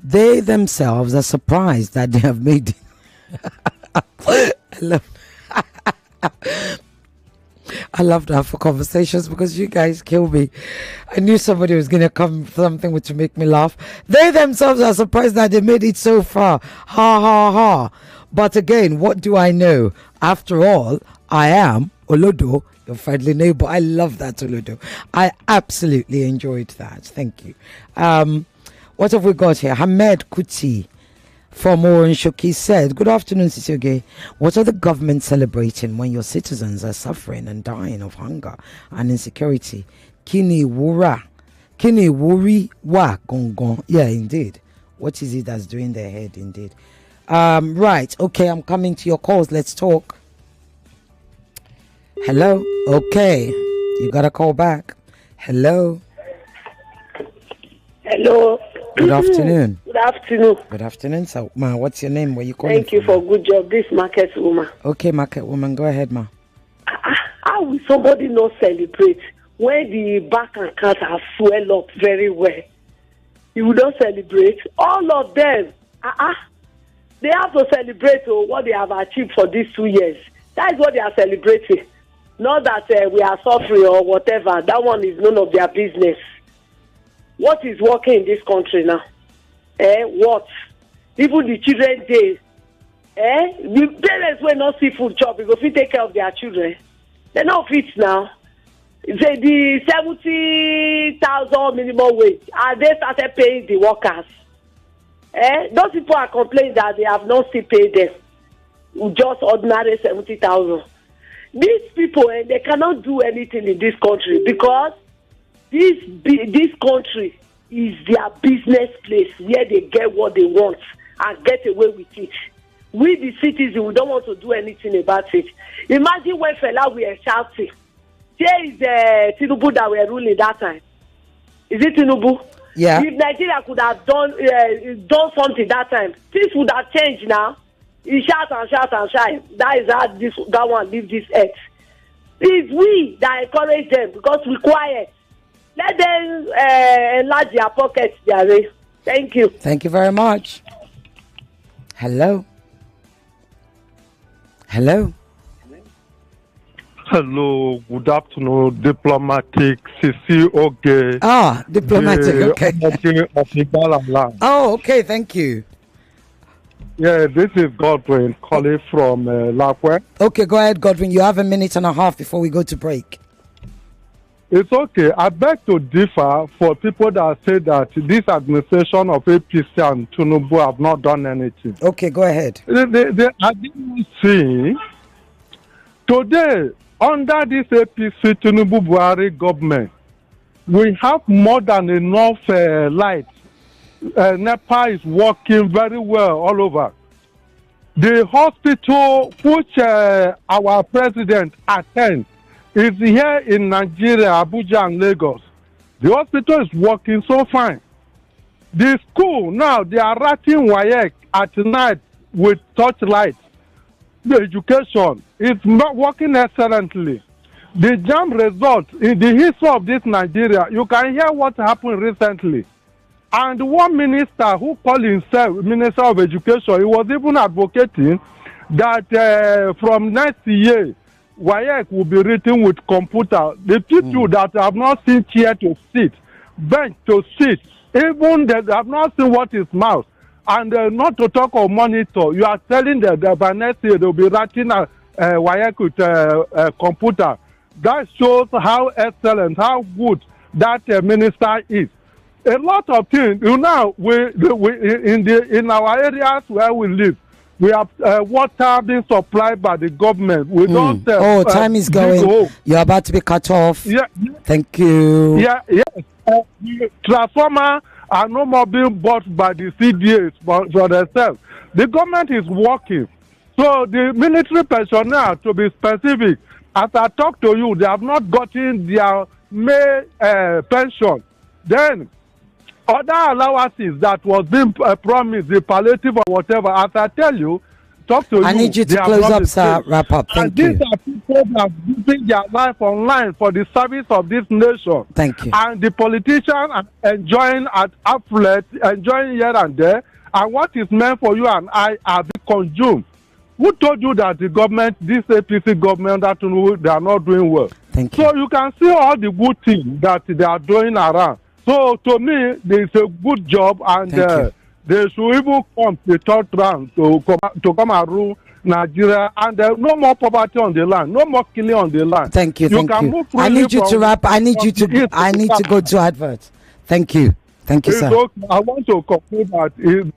Speaker 1: they themselves are surprised that they have made I love that for conversations because you guys kill me. I knew somebody was going to come something to make me laugh. They themselves are surprised that they made it so far. Ha ha ha. But again, what do I know? After all, I am Olodo, your friendly neighbor. I love that, Olodo. I absolutely enjoyed that. Thank you. What have we got here? Hamed Kuti from Orange said, good afternoon, Sisioge. What are the government celebrating when your citizens are suffering and dying of hunger and insecurity? Kini wuri wa gongon. Yeah, indeed. What is it that's doing their head, indeed? Right. Okay, I'm coming to your calls. Let's talk. Hello? Okay. You got to call back. Hello?
Speaker 18: Hello.
Speaker 1: Good afternoon.
Speaker 19: Good afternoon.
Speaker 1: Good afternoon, sir. Ma, what's your name? Where you calling
Speaker 19: Thank you for good job. This market woman.
Speaker 1: Okay, market woman, go ahead, ma.
Speaker 19: How will somebody not celebrate when the bank account has swelled up very well? You will not celebrate. All of them, they have to celebrate what they have achieved for these 2 years. That is what they are celebrating. Not that we are suffering or whatever. That one is none of their business. What is working in this country now? What? Even the children day. The parents will not see food chop because we take care of their children. They're not fit now. Say the 70,000 minimum wage. Are they started paying the workers? Those people are complaining that they have not still paid them. Just ordinary 70,000. These people, they cannot do anything in this country because this country is their business place where they get what they want and get away with it. We, the citizens, we don't want to do anything about it. Imagine when fella we are shouting. Here is Tinubu that were ruling that time. Is it Tinubu?
Speaker 1: Yeah.
Speaker 19: If Nigeria could have done something that time, things would have changed now. He shout and shout and shout. That is how that one leave this earth. It's we that encourage them because we're quiet. Let them enlarge their pockets, Jerry. Thank you.
Speaker 1: Thank you very much. Hello. Hello.
Speaker 20: Hello, good afternoon, diplomatic Sisi Oge.
Speaker 1: Diplomatic, okay. Oh, okay, thank you.
Speaker 20: Yeah, this is Godwin calling from Lakwe.
Speaker 1: Okay, go ahead, Godwin. You have a minute and a half before we go to break.
Speaker 20: It's okay. I beg to differ for people that say that this administration of APC and Tinubu have not done anything.
Speaker 1: Okay, go ahead.
Speaker 20: I didn't see today under this APC Tinubu Buhari government, we have more than enough light. NEPA is working very well all over. The hospital which our president attends is here in Nigeria, Abuja and Lagos. The hospital is working so fine. The school now, they are writing WAEC at night with torchlight. The education is not working excellently. The JAM result in the history of this Nigeria, you can hear what happened recently. And one minister who called himself Minister of Education, he was even advocating that from next year, WAEC will be written with computer. The people that have not seen chair to sit, bench to sit, even they have not seen what is mouse, and not to talk of monitor. You are telling them that by next year they will be writing WAEC with computer. That shows how excellent, how good that minister is. A lot of things. You know, in our areas where we live, we have water being supplied by the government. We don't.
Speaker 1: Time is going. You're about to be cut off.
Speaker 20: Yeah.
Speaker 1: Thank you.
Speaker 20: Yes. Transformer are no more being bought by the CDAs for themselves. The government is working. So the military personnel, to be specific, as I talk to you, they have not gotten their May pension. Then other allowances that was being promised, the palliative or whatever, as I tell you, talk to you.
Speaker 1: I need you to close up, sir. Wrap up. Thank you.
Speaker 20: These are people that have given their life online for the service of this nation.
Speaker 1: Thank you.
Speaker 20: And the politicians are enjoying at affluence, enjoying here and there. And what is meant for you and I are being consumed. Who told you that the government, this APC government, they are not doing well?
Speaker 1: Thank you.
Speaker 20: So you can see all the good things that they are doing around. So to me, there is a good job, and they should even come the third round to come and rule Nigeria, and no more poverty on the land, no more killing on the land.
Speaker 1: Thank you. Thank you. I need you to wrap. I need you to go to advert. Thank you. Thank you, sir.
Speaker 20: I want to conclude that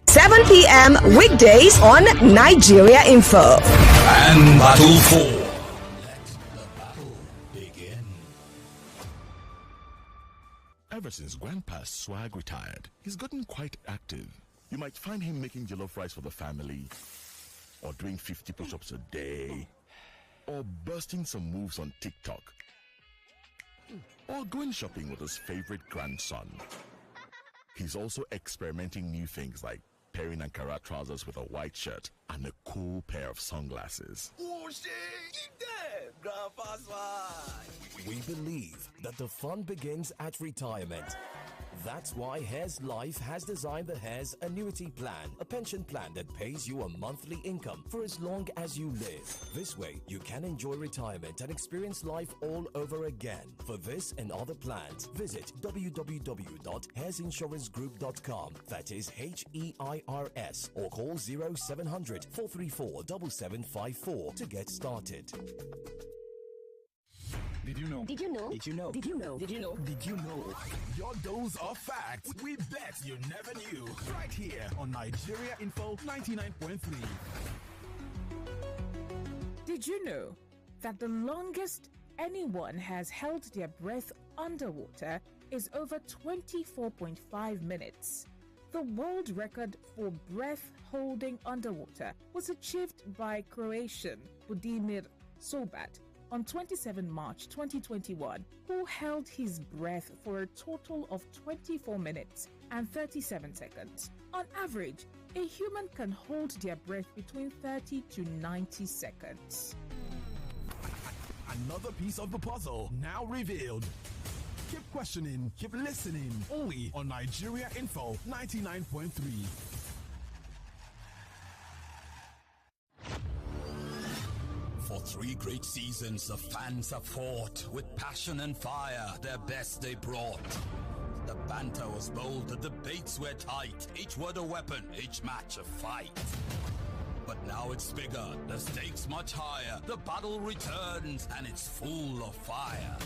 Speaker 8: 7 p.m. weekdays on Nigeria Info.
Speaker 7: And Battle 4.
Speaker 12: Ever since Grandpa Swag retired, he's gotten quite active. You might find him making jollof rice for the family, or doing 50 push-ups a day, or busting some moves on TikTok, or going shopping with his favorite grandson. He's also experimenting new things like pairing Ankara trousers with a white shirt and a cool pair of sunglasses.
Speaker 10: Oh shit, keep that, Grandpa's fine.
Speaker 21: We believe that the fun begins at retirement. That's why Hares Life has designed the Hares Annuity Plan, a pension plan that pays you a monthly income for as long as you live. This way, you can enjoy retirement and experience life all over again. For this and other plans, visit www.hairsinsurancegroup.com. That is HEIRS, or call 0700 434 7754 to get started.
Speaker 6: Did you know?
Speaker 21: Did you know?
Speaker 6: Did you know?
Speaker 21: Did you know? Did you know?
Speaker 6: Did you know? Your dose of facts we bet you never knew. Right here on Nigeria Info 99.3.
Speaker 22: Did you know that the longest anyone has held their breath underwater is over 24.5 minutes? The world record for breath holding underwater was achieved by Croatian Budimir Sobat on 27 March 2021, who held his breath for a total of 24 minutes and 37 seconds. On average, a human can hold their breath between 30 to 90 seconds.
Speaker 6: Another piece of the puzzle now revealed. Keep questioning, keep listening. Only on Nigeria Info 99.3.
Speaker 7: For 3 great seasons, the fans have fought with passion and fire. Their best they brought. The banter was bold, the debates were tight. Each word a weapon, each match a fight. But now it's bigger, the stakes much higher. The battle returns, and it's full of fire.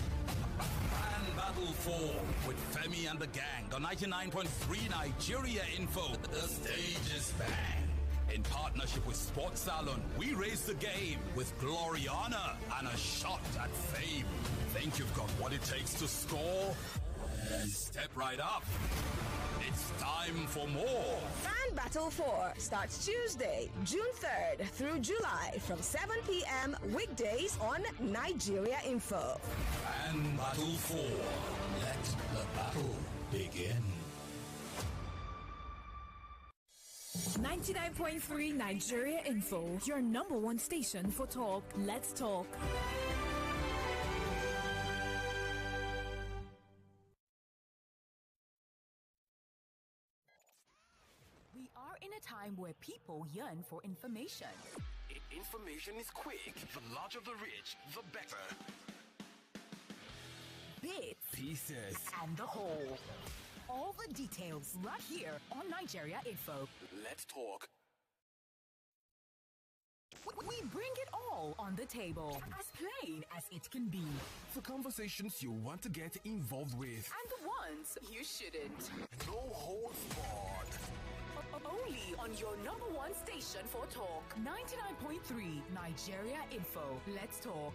Speaker 7: Grand Battle 4 with Femi and the gang on 99.3 Nigeria Info. The stage is bang. In partnership with Sports Salon, we raise the game with glory, honor, and a shot at fame. Think you've got what it takes to score? Then step right up. It's time for more.
Speaker 8: Fan Battle 4 starts Tuesday, June 3rd through July from 7 p.m. weekdays on Nigeria Info.
Speaker 7: Fan Battle 4. Let the battle begin.
Speaker 5: 99.3 Nigeria Info, your number one station for talk. Let's talk. We are in a time where people yearn for information.
Speaker 6: Information is quick. The larger the reach, the better.
Speaker 5: Bits,
Speaker 6: Pieces,
Speaker 5: and the whole. All the details right here on Nigeria Info.
Speaker 6: Let's talk.
Speaker 5: We bring it all on the table, as plain as it can be.
Speaker 6: For conversations you want to get involved with.
Speaker 5: And the ones you shouldn't.
Speaker 6: No holds barred.
Speaker 5: Only on your number one station for talk. 99.3 Nigeria Info. Let's talk.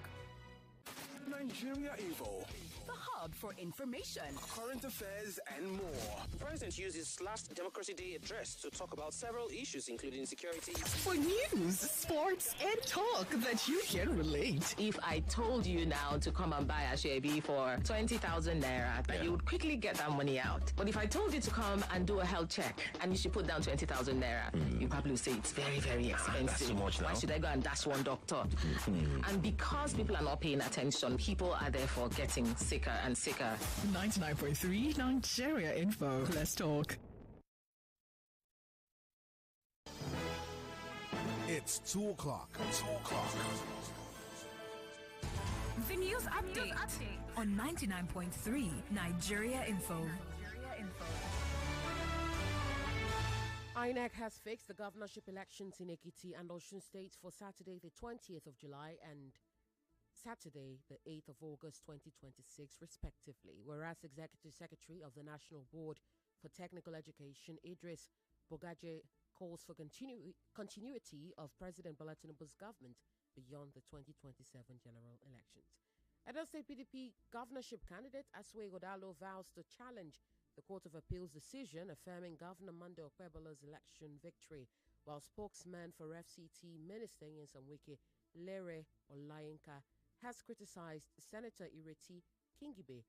Speaker 6: Nigeria Info.
Speaker 5: The hub for information,
Speaker 6: current affairs, and more.
Speaker 23: The president used his last Democracy Day address to talk about several issues, including security.
Speaker 24: For news, sports, and talk that you can relate.
Speaker 25: If I told you now to come and buy a Shebi for 20,000 naira, then you would quickly get that money out. But if I told you to come and do a health check and you should put down 20,000 naira, you probably would say it's very, very expensive.
Speaker 23: That's too much now.
Speaker 25: Why should I go and dash one doctor? And because people are not paying attention, people are therefore getting sicker and sicker.
Speaker 24: 99.3 Nigeria Info. Let's talk.
Speaker 6: It's 2 o'clock. 2 o'clock.
Speaker 5: the news update on 99.3 Nigeria Info.
Speaker 26: INEC has fixed the governorship elections in Ekiti and Osun states for Saturday, the 20th of July and Saturday, the 8th of August 2026, respectively. Whereas Executive Secretary of the National Board for Technical Education, Idris Bogaje, calls for continuity of President Bola Tinubu's government beyond the 2027 general elections. Edo State PDP governorship candidate Aswe Godalo vows to challenge the Court of Appeal's decision affirming Governor Monday Okpebholo's election victory, while spokesman for FCT Minister Nyesom Wike, Lere Olayinka, has criticized Senator Ireti Kingibe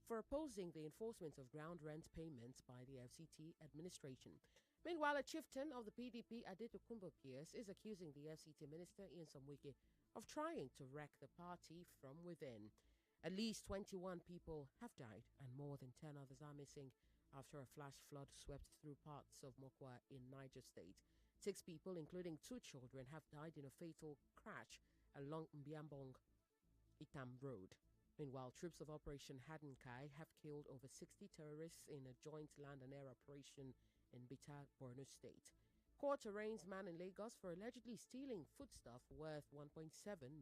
Speaker 26: for opposing the enforcement of ground rent payments by the FCT administration. Meanwhile, a chieftain of the PDP, Adetokunbo Pierce, is accusing the FCT minister, Ian Samwike, of trying to wreck the party from within. At least 21 people have died and more than 10 others are missing after a flash flood swept through parts of Mokwa in Niger State. 6 people, including 2 children, have died in a fatal crash along Mbiambong Itam Road. Meanwhile, troops of Operation Hadinkai have killed over 60 terrorists in a joint land and air operation in Bita, Borno State. Court arraigns man in Lagos for allegedly stealing foodstuff worth 1.7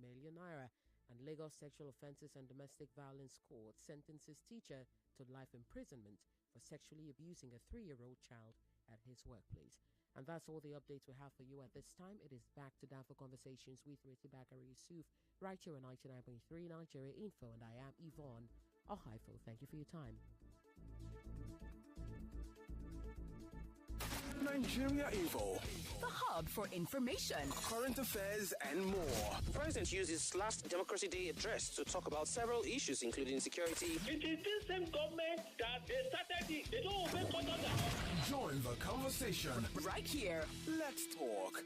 Speaker 26: million naira. And Lagos Sexual Offences and Domestic Violence Court sentences teacher to life imprisonment for sexually abusing a 3-year-old child at his workplace. And that's all the updates we have for you at this time. It is back to Danfo Conversations with Ireti Bakare-Yusuf right here on 99.3 Nigeria Info, and I am Yvonne Ohaifo. Thank you for your time.
Speaker 6: Nigeria Info,
Speaker 5: the hub for information,
Speaker 6: current affairs, and more.
Speaker 23: The president used his last Democracy Day address to talk about several issues, including security.
Speaker 2: It is this same government that they started it. They don't obey court order.
Speaker 6: Join the conversation
Speaker 5: right here.
Speaker 6: Let's talk.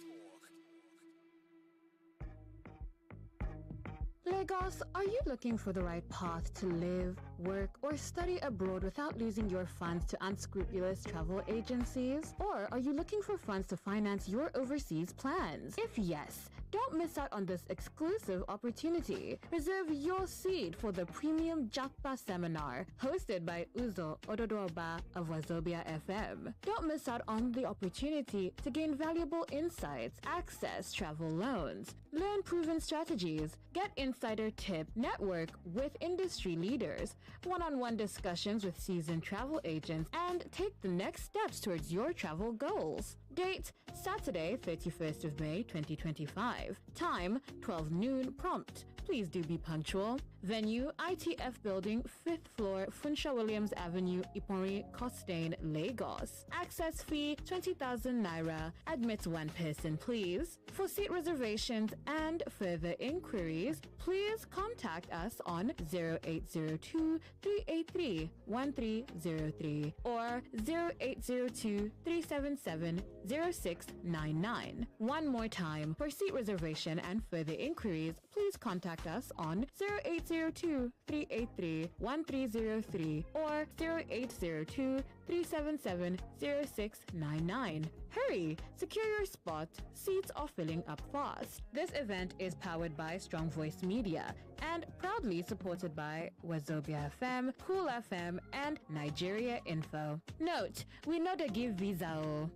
Speaker 3: Lagos, are you looking for the right path to live, work, or study abroad without losing your funds to unscrupulous travel agencies? Or are you looking for funds to finance your overseas plans? If yes, don't miss out on this exclusive opportunity. Reserve your seat for the premium Jakpa seminar hosted by Uzo Ododoba of Wazobia FM. Don't miss out on the opportunity to gain valuable insights, access travel loans, learn proven strategies, get insider tip, network with industry leaders, one-on-one discussions with seasoned travel agents, and take the next steps towards your travel goals. Date, Saturday, 31st of May, 2025. Time, 12 noon prompt. Please do be punctual. Venue, ITF Building, 5th floor, Funsha Williams Avenue, Iponri, Costain, Lagos. Access fee, 20,000 naira. Admits 1 person, please. For seat reservations and further inquiries, please contact us on 0802-383-1303 or 0802-377-0699. One more time, for seat reservation and further inquiries, please contact us on 0802-383-1303 or 0802-377-0699. Hurry! Secure your spot. Seats are filling up fast. This event is powered by Strong Voice Media and proudly supported by Wazobia FM, Cool FM, and Nigeria Info. Note, we know they give visa.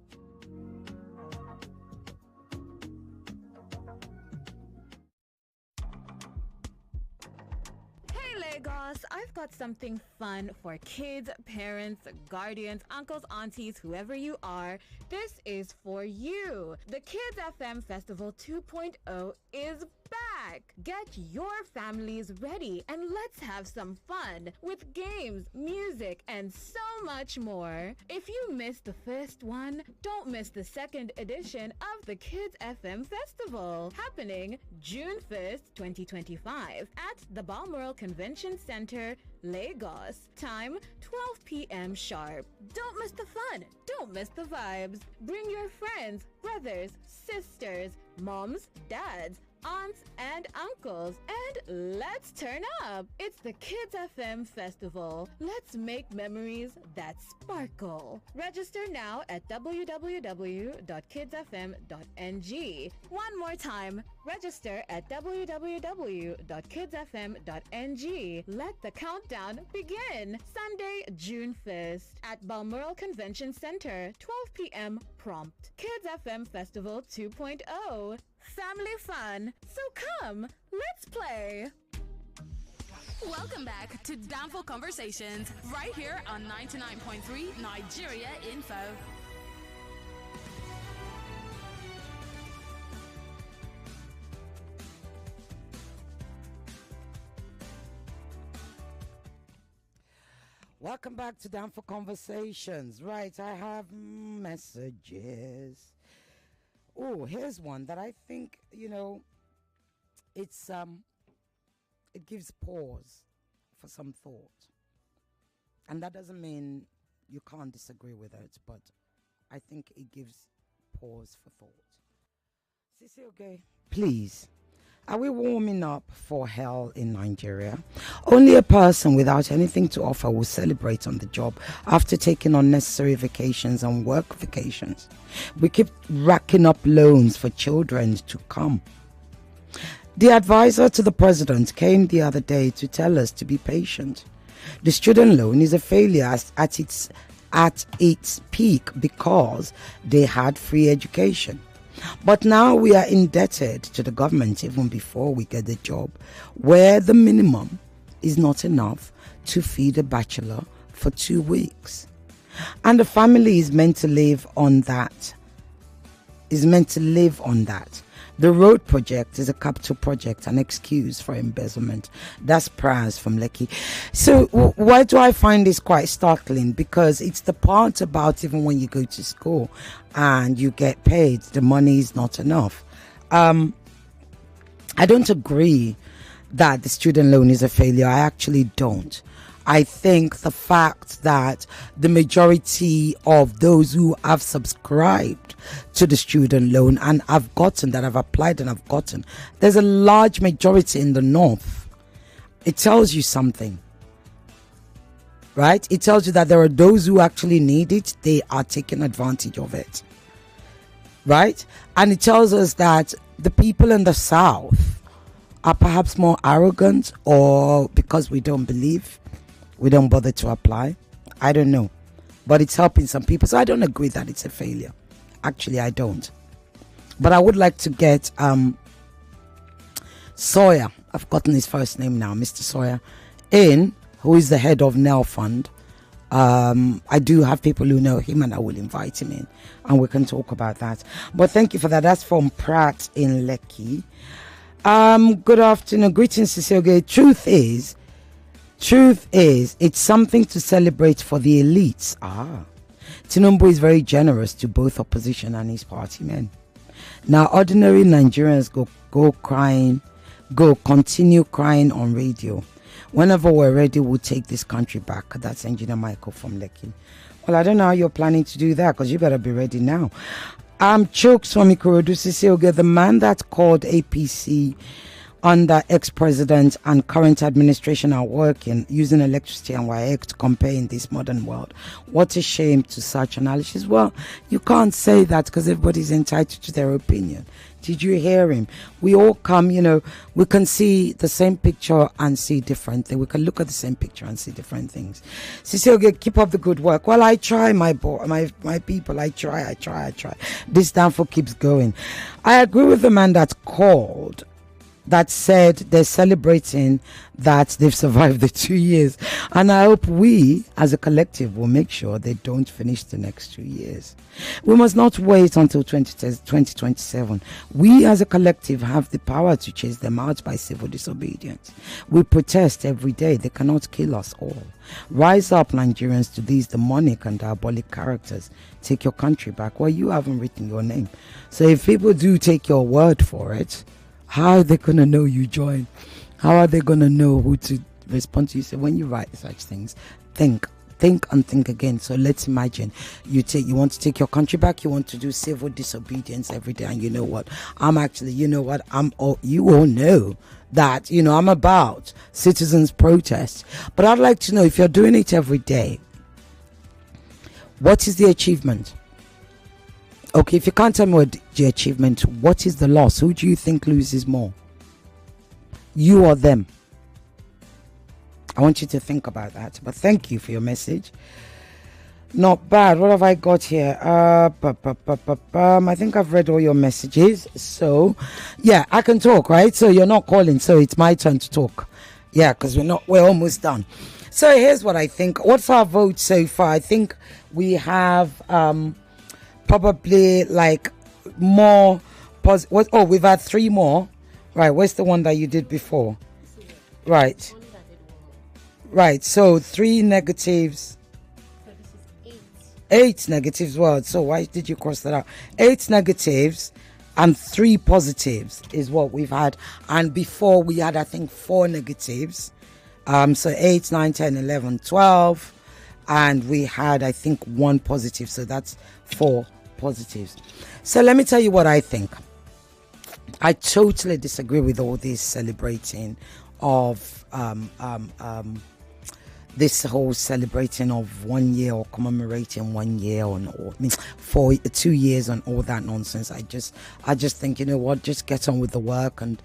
Speaker 3: Lagos, I've got something fun for kids, parents, guardians, uncles, aunties, whoever you are. This is for you. The Kids FM Festival 2.0 is back. Get your families ready and let's have some fun with games, music, and so much more. If you missed the first one, don't miss the second edition of the Kids FM Festival, happening June 1st, 2025 at the Balmoral Convention Center, Lagos. Time, 12 p.m. sharp. Don't miss the fun. Don't miss the vibes. Bring your friends, brothers, sisters, moms, dads, aunts and uncles, and let's turn up. It's the Kids FM Festival. Let's make memories that sparkle. Register now at www.kidsfm.ng. One more time, register at www.kidsfm.ng. Let the countdown begin. Sunday, June 1st at Balmoral Convention Center, 12 p.m. prompt. Kids FM Festival 2.0. Family fun. So come, let's play.
Speaker 5: Welcome back to Danfo Conversations right here on 99.3 Nigeria Info.
Speaker 1: Welcome back to Danfo Conversations. Right, I have messages. Oh, here's one that I think, it's it gives pause for some thought. And that doesn't mean you can't disagree with it, but I think it gives pause for thought. Sisi, okay, please. Are we warming up for hell in Nigeria? Only a person without anything to offer will celebrate on the job after taking unnecessary vacations and work vacations. We keep racking up loans for children to come. The advisor to the president came the other day to tell us to be patient. The student loan is a failure at its peak because they had free education. But now we are indebted to the government even before we get the job, where the minimum is not enough to feed a bachelor for 2 weeks. And the family is meant to live on that. The road project is a capital project, an excuse for embezzlement. That's prayers from Lekki. So why do I find this quite startling? Because it's the part about even when you go to school and you get paid, the money is not enough. I don't agree that the student loan is a failure. I actually don't. I think the fact that the majority of those who have subscribed to the student loan and have applied and have gotten, there's a large majority in the north. It tells you something, right? It tells you that there are those who actually need it. They are taking advantage of it, right? And it tells us that the people in the south are perhaps more arrogant, or because we don't believe, we don't bother to apply. I don't know. But it's helping some people. So I don't agree that it's a failure. Actually, I don't. But I would like to get Sawyer, I've gotten his first name now, Mr. Sawyer, who is the head of NEL Fund. I do have people who know him, and I will invite him in and we can talk about that. But thank you for that. That's from Pratt in Lekki. Good afternoon. Greetings, Cecilia. Truth is, it's something to celebrate for the elites. Tinubu is very generous to both opposition and his party men. Now, ordinary Nigerians continue crying on radio. Whenever we're ready, we'll take this country back. That's Engineer Michael from Lekki. Well, I don't know how you're planning to do that, because you better be ready now. Chokes from Ikorodu Sisioge, the man that called APC under ex-president and current administration are working using electricity and WAEC to compare in this modern world. What a shame to such analysis. Well, you can't say that because everybody's entitled to their opinion. Did you hear him? We all come, we can see the same picture and see different things. We can look at the same picture and see different things. Sisioge, keep up the good work. Well, I try, my people. I try. This Danfo keeps going. I agree with the man that called, that said they're celebrating that they've survived the 2 years. And I hope we, as a collective, will make sure they don't finish the next 2 years. We must not wait until 2027. We, as a collective, have the power to chase them out by civil disobedience. We protest every day. They cannot kill us all. Rise up, Nigerians, to these demonic and diabolic characters. Take your country back. Well, you haven't written your name. So if people do take your word for it, how are they going to know you join? How are they going to know who to respond to you? So when you write such things, think and think again. So let's imagine you want to take your country back. You want to do civil disobedience every day. And you know what? You all know that, I'm about citizens' protest. But I'd like to know, if you're doing it every day, what is the achievement? Okay, if you can't tell me what the achievement, what is the loss? Who do you think loses more? You or them? I want you to think about that. But thank you for your message. Not bad. What have I got here? I think I've read all your messages. So, yeah, I can talk, right? So you're not calling, so it's my turn to talk. Yeah, because we're almost done. So here's what I think. What's our vote so far? I think we have probably like more we've had 3 more. Right, where's the one that you did before? Right, so 3 negatives. 8 negatives. Well, so why did you cross that out? 8 negatives and 3 positives is what we've had. And before we had, I think, 4 negatives. So 8, 9, 10, 11, 12. and we had, I think, 1 positive. So that's 4 positives. So let me tell you what I think. I totally disagree with all this celebrating of this whole celebrating of 1 year or commemorating 1 year or for 2 years and all that nonsense. I just think, you know what, just get on with the work and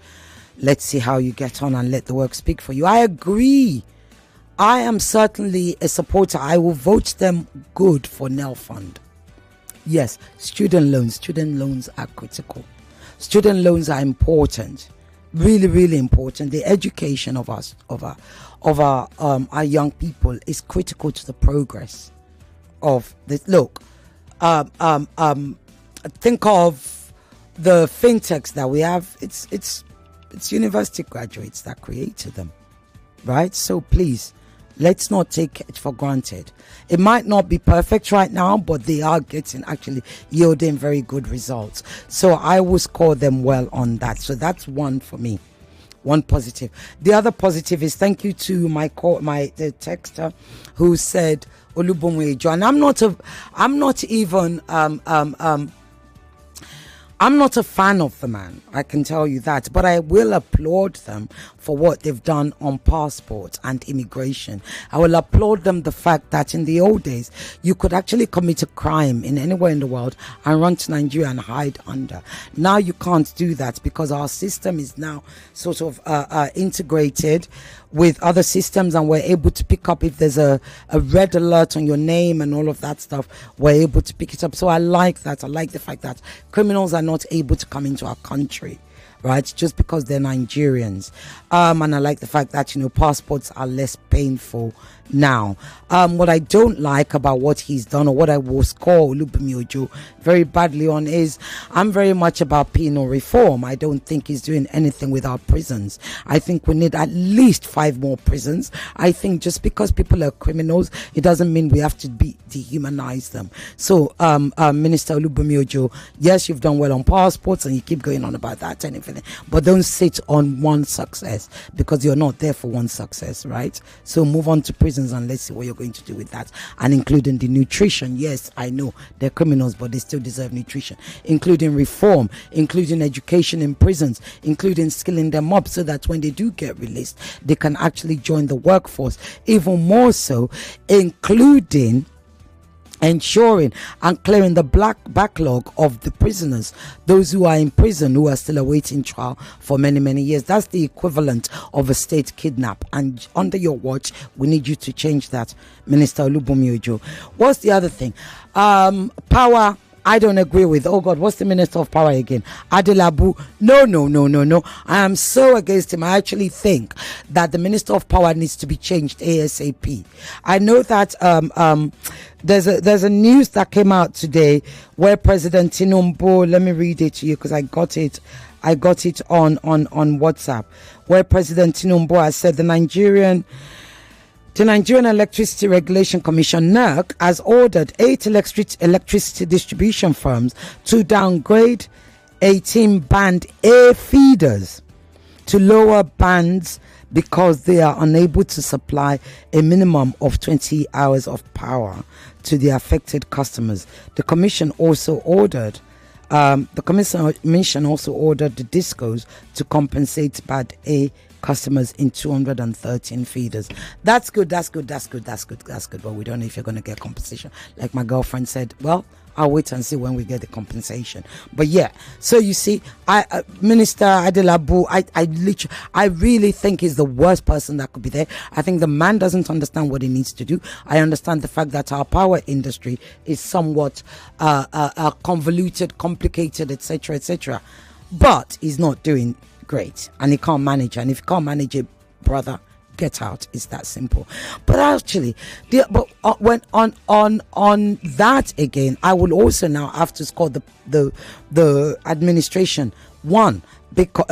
Speaker 1: let's see how you get on and let the work speak for you. I agree. I am certainly a supporter. I will vote them good for NEL Fund. Yes, student loans are critical. Student loans are important, really, really important. The education of us, of our young people, is critical to the progress of this. Look, think of the fintechs that we have. It's university graduates that created them, right? So please, let's not take it for granted. It might not be perfect right now, but they are actually yielding very good results. So I will score them well on that. So that's 1 for me. 1 positive. The other positive is thank you to the texter who said Olubunwejo, and I'm not a fan of the man, I can tell you that, but I will applaud them for what they've done on passports and immigration. I will applaud them the fact that in the old days, you could actually commit a crime in anywhere in the world and run to Nigeria and hide under. Now you can't do that because our system is now sort of integrated with other systems, and we're able to pick up if there's a red alert on your name and all of that stuff. We're able to pick it up. So I like that. I like the fact that criminals are not able to come into our country, right, just because they're Nigerians. And I like the fact that, you know, passports are less painful now. What I don't like about what he's done, or what I will score Olubunmi very badly on, is I'm very much about penal reform. I don't think he's doing anything with our prisons. I think we need at least 5 more prisons. I think just because people are criminals, it doesn't mean we have to dehumanize them. So Minister Olubunmi, yes, you've done well on passports and you keep going on about that and everything, but don't sit on one success, because you're not there for one success, right? So move on to prisons and let's see what you're going to do with that. And including the nutrition. Yes, I know they're criminals, but they still deserve nutrition. Including reform, including education in prisons, including skilling them up so that when they do get released, they can actually join the workforce. Even more so, including ensuring and clearing the backlog of the prisoners, those who are in prison who are still awaiting trial for many years. That's the equivalent of a state kidnap, and under your watch we need you to change that, Minister Olubunmi. What's the other thing? Power, I don't agree with. Oh God, what's the Minister of Power again? Adelabu. No. I am so against him. I actually think that the Minister of Power needs to be changed ASAP. I know that there's a news that came out today where President Tinubu, let me read it to you because I got it on WhatsApp, where President Tinubu has said the Nigerian Electricity Regulation Commission, NERC, has ordered 8 electricity distribution firms to downgrade 18 band A feeders to lower bands because they are unable to supply a minimum of 20 hours of power to the affected customers. The commission also ordered the discos to compensate band A customers in 213 feeders. That's good. But we don't know if you're going to get compensation. Like my girlfriend said, well, I'll wait and see when we get the compensation. But yeah, so you see, Minister Adelabu, I really think he's the worst person that could be there. I think the man doesn't understand what he needs to do. I understand the fact that our power industry is somewhat convoluted, complicated, etc. But he's not doing great, and he can't manage. And if you can't manage it, brother, get out. It's that simple. But actually, when on that again, I will also now have to score the administration a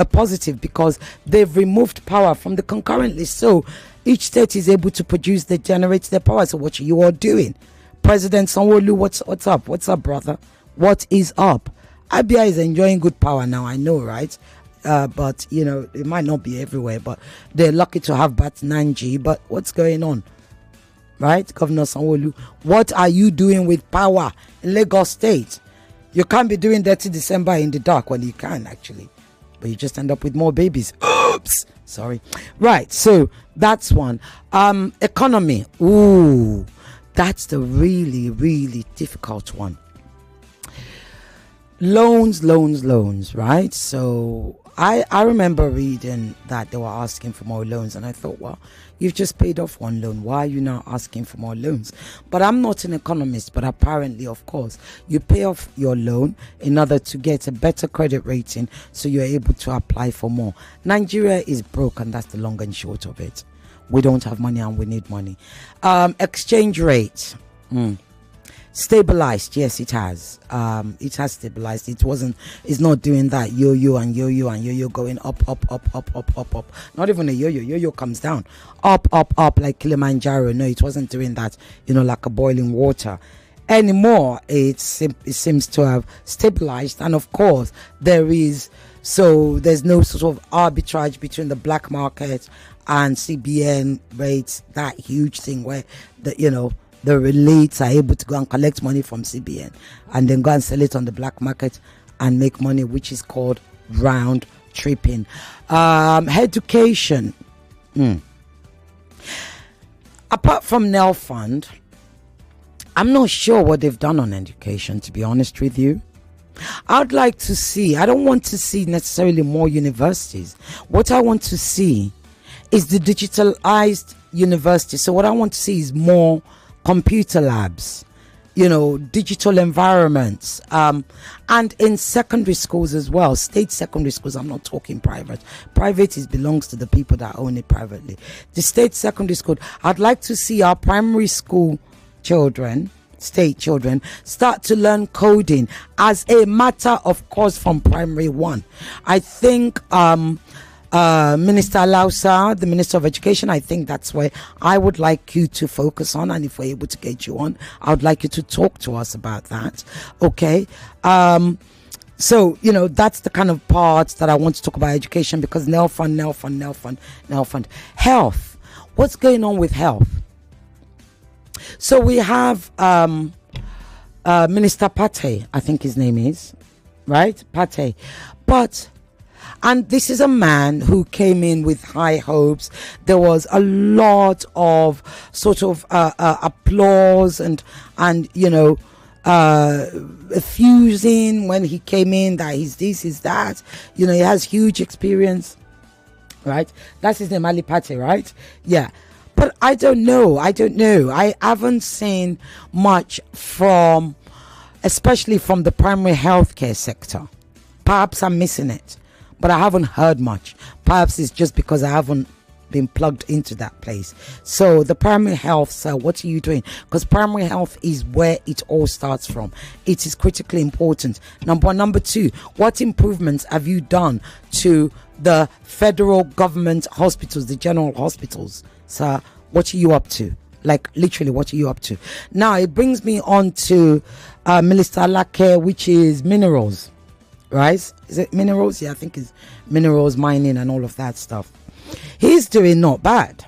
Speaker 1: positive, because they've removed power from the concurrent list. So each state is able to generate their power. So what are you all doing? President Sanwo-Olu, what's up? What's up, brother? What is up? Abia is enjoying good power now, I know, right? But you know, it might not be everywhere, but they're lucky to have Bat Nanji. But what's going on, right? Governor Sanwo-Olu, what are you doing with power in Lagos State? You can't be doing dirty December in the dark. Well, you can actually, but you just end up with more babies. Oops, sorry. Right, so that's one. Economy. Ooh, that's the really, really difficult one. Loans, right? So I remember reading that they were asking for more loans, and I thought, well, you've just paid off one loan. Why are you now asking for more loans? But I'm not an economist, but apparently, of course, you pay off your loan in order to get a better credit rating so you're able to apply for more. Nigeria is broke, and that's the long and short of it. We don't have money and we need money. Exchange rate. Stabilized, yes, it has. It has stabilized. It's not doing that yo-yo and yo-yo going up. Not even a yo-yo. Yo-yo comes down. Up like Kilimanjaro. No, it wasn't doing that, like a boiling water anymore. It seems to have stabilized. And of course, there's no sort of arbitrage between the black market and CBN rates, that huge thing where the relates are able to go and collect money from CBN and then go and sell it on the black market and make money, which is called round tripping. Education. Apart from NEL Fund, I'm not sure what they've done on education, to be honest with you. I'd like to see, I don't want to see necessarily more universities. What I want to see is the digitalized university. So what I want to see is more computer labs, digital environments, and in secondary schools as well, state secondary schools. I'm not talking private. Private belongs to the people that own it privately. The state secondary school, I'd like to see our primary school children, state children, start to learn coding as a matter of course from primary one. I think Minister Lausa, the Minister of Education, I think that's where I would like you to focus on, and if we're able to get you on, I would like you to talk to us about that. Okay. So, that's the kind of part that I want to talk about education, because NEL Fund. Health. What's going on with health? So we have Minister Pate, I think his name is, right? Pate. And this is a man who came in with high hopes. There was a lot of sort of applause and effusing when he came in, that he's this, he's that. He has huge experience, right? That's his name, Ali Pate, right? Yeah. But I don't know. I haven't seen much especially from the primary healthcare sector. Perhaps I'm missing it, but I haven't heard much. Perhaps it's just because I haven't been plugged into that place. So the primary health, sir, what are you doing? Because primary health is where it all starts from. It is critically important. Number one. Number two, what improvements have you done to the federal government hospitals, the general hospitals? Sir, what are you up to? Like, literally, what are you up to? Now, it brings me on to Minister Alake, which is minerals, right? Is it minerals? Yeah, I think it's minerals, mining, and all of that stuff. He's doing not bad.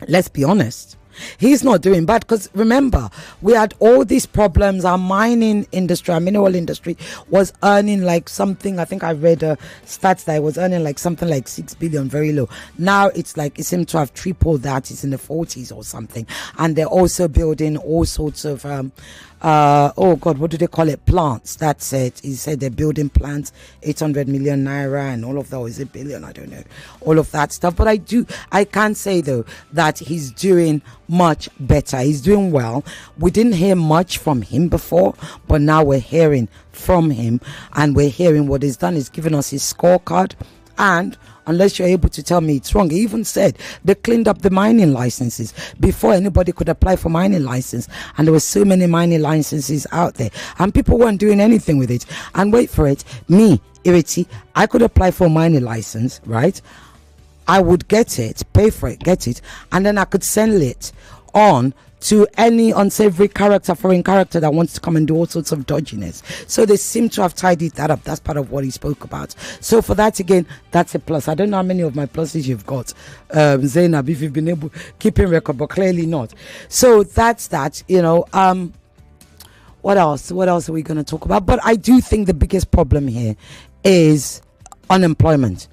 Speaker 1: Let's be honest. He's not doing bad, because remember, we had all these problems. Our mining industry, our mineral industry was earning like something, I think I read stats that it was earning like something like 6 billion, very low. Now it's like, it seems to have tripled that. It's in the 40s or something. And they're also building all sorts of oh God, what do they call it? Plants. That's it. He said they're building plants, 800 million naira and all of that. Or is it billion? I don't know. All of that stuff. But I can say though that he's doing much better. He's doing well. We didn't hear much from him before, but now we're hearing from him, and we're hearing what he's done. He's given us his scorecard, and unless you're able to tell me it's wrong, he even said they cleaned up the mining licenses before anybody could apply for mining license, and there were so many mining licenses out there and people weren't doing anything with it. And wait for it, me, Ireti, I could apply for a mining license, right? I would get it, pay for it, get it, and then I could sell it on to any unsavory character, foreign character that wants to come and do all sorts of dodginess. So they seem to have tidied that up. That's part of what he spoke about. So for that, again, that's a plus. I don't know how many of my pluses you've got, Zainab, if you've been able keeping record, but clearly not. So that's that, What else? What else are we going to talk about? But I do think the biggest problem here is unemployment.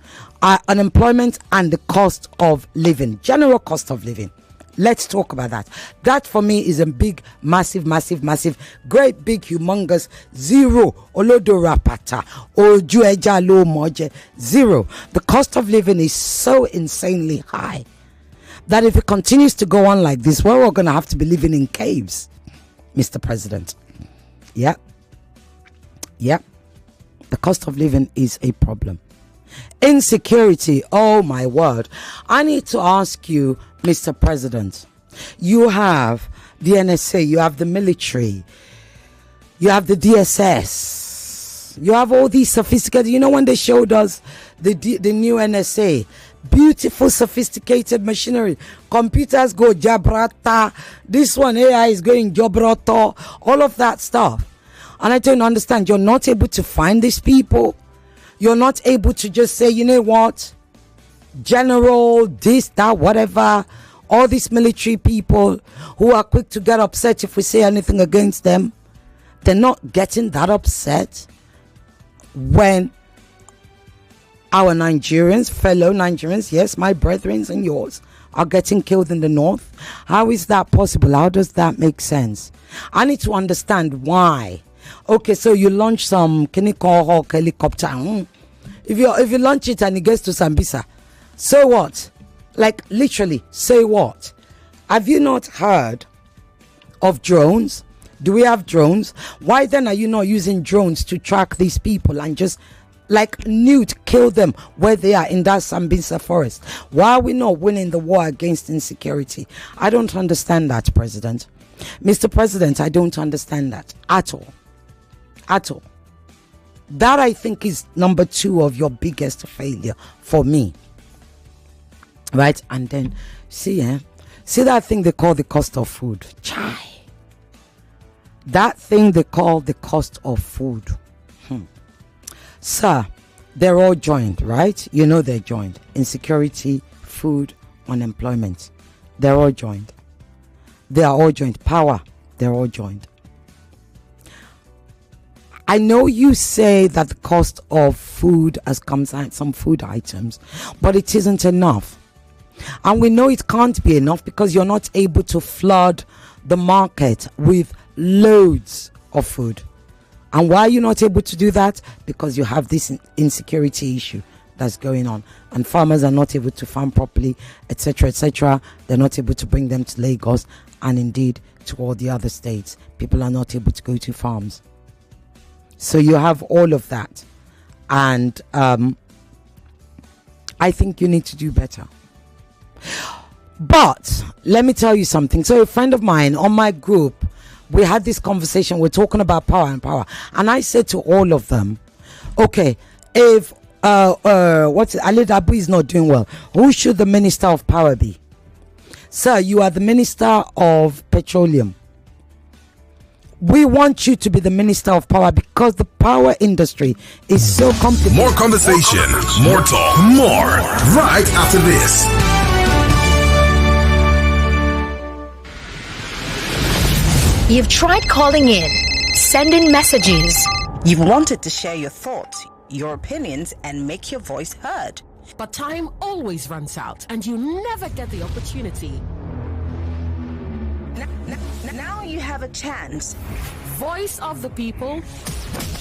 Speaker 1: Unemployment and the cost of living, general cost of living. Let's talk about that. That for me is a big, massive, great, big, humongous zero. Olodo rapata. Oju eja lo moje. Zero. The cost of living is so insanely high that if it continues to go on like this, we're all going to have to be living in caves, Mr. President. Yeah. The cost of living is a problem. Insecurity, oh my word. I need to ask you, Mr. President, you have the NSA, you have the military, you have the DSS, you have all these sophisticated, when they showed us the new NSA, beautiful sophisticated machinery, computers go jabrata, this one AI is going jobroto, all of that stuff. And I don't understand, you're not able to find these people. You're not able to just say, you know what, general, this, that, whatever, all these military people who are quick to get upset if we say anything against them, they're not getting that upset when our Nigerians, fellow Nigerians, yes, my brethren and yours, are getting killed in the north. How is that possible? How does that make sense? I need to understand why. Okay, so you launch some Kiniko Hawk helicopter. If you launch it and it gets to Sambisa, so what? Like literally, say what? Have you not heard of drones? Do we have drones? Why then are you not using drones to track these people and just like kill them where they are in that Sambisa forest? Why are we not winning the war against insecurity? I don't understand that, President. Mr. President, I don't understand that at all. At all. That I think is number 2 of your biggest failure for me. Right? And then see that thing they call the cost of food. Chai. That thing they call the cost of food. Sir, they're all joined, right? They're joined. Insecurity, food, unemployment. They're all joined. They are all joined. Power, they're all joined. I know you say that the cost of food has come down, some food items, but it isn't enough. And we know it can't be enough because you're not able to flood the market with loads of food. And why are you not able to do that? Because you have this insecurity issue that's going on. And farmers are not able to farm properly, etc., etc. They're not able to bring them to Lagos and indeed to all the other states. People are not able to go to farms. So you have all of that. And I think you need to do better. But let me tell you something. So a friend of mine on my group, we had this conversation. We're talking about power. And I said to all of them, okay, if Ali Dabu is not doing well, who should the Minister of Power be? Sir, you are the Minister of Petroleum. We want you to be the Minister of Power because the power industry is so complicated.
Speaker 6: More conversation, more talk, more right after this.
Speaker 4: You've tried calling in, sending messages.
Speaker 9: You've wanted to share your thoughts, your opinions, and make your voice heard.
Speaker 26: But time always runs out, and you never get the opportunity.
Speaker 9: Now you have a chance.
Speaker 26: Voice of the people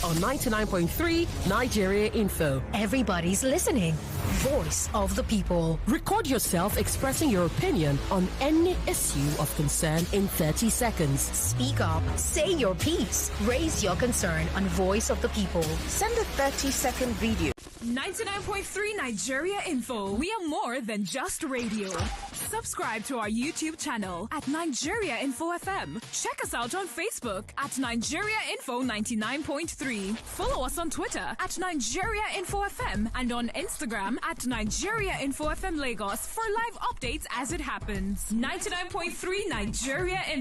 Speaker 26: on 99.3 Nigeria Info.
Speaker 4: Everybody's listening. Voice of the people.
Speaker 26: Record yourself expressing your opinion on any issue of concern in 30 seconds.
Speaker 4: Speak up. Say your piece. Raise your concern on Voice of the People.
Speaker 9: Send a 30-second video.
Speaker 5: 99.3 Nigeria Info. We are more than just radio. Subscribe to our YouTube channel at Nigeria Info FM. Check us out on Facebook at Nigeria Info 99.3. Follow us on Twitter at Nigeria Info FM and on Instagram at Nigeria Info FM Lagos for live updates as it happens. 99.3 Nigeria Info.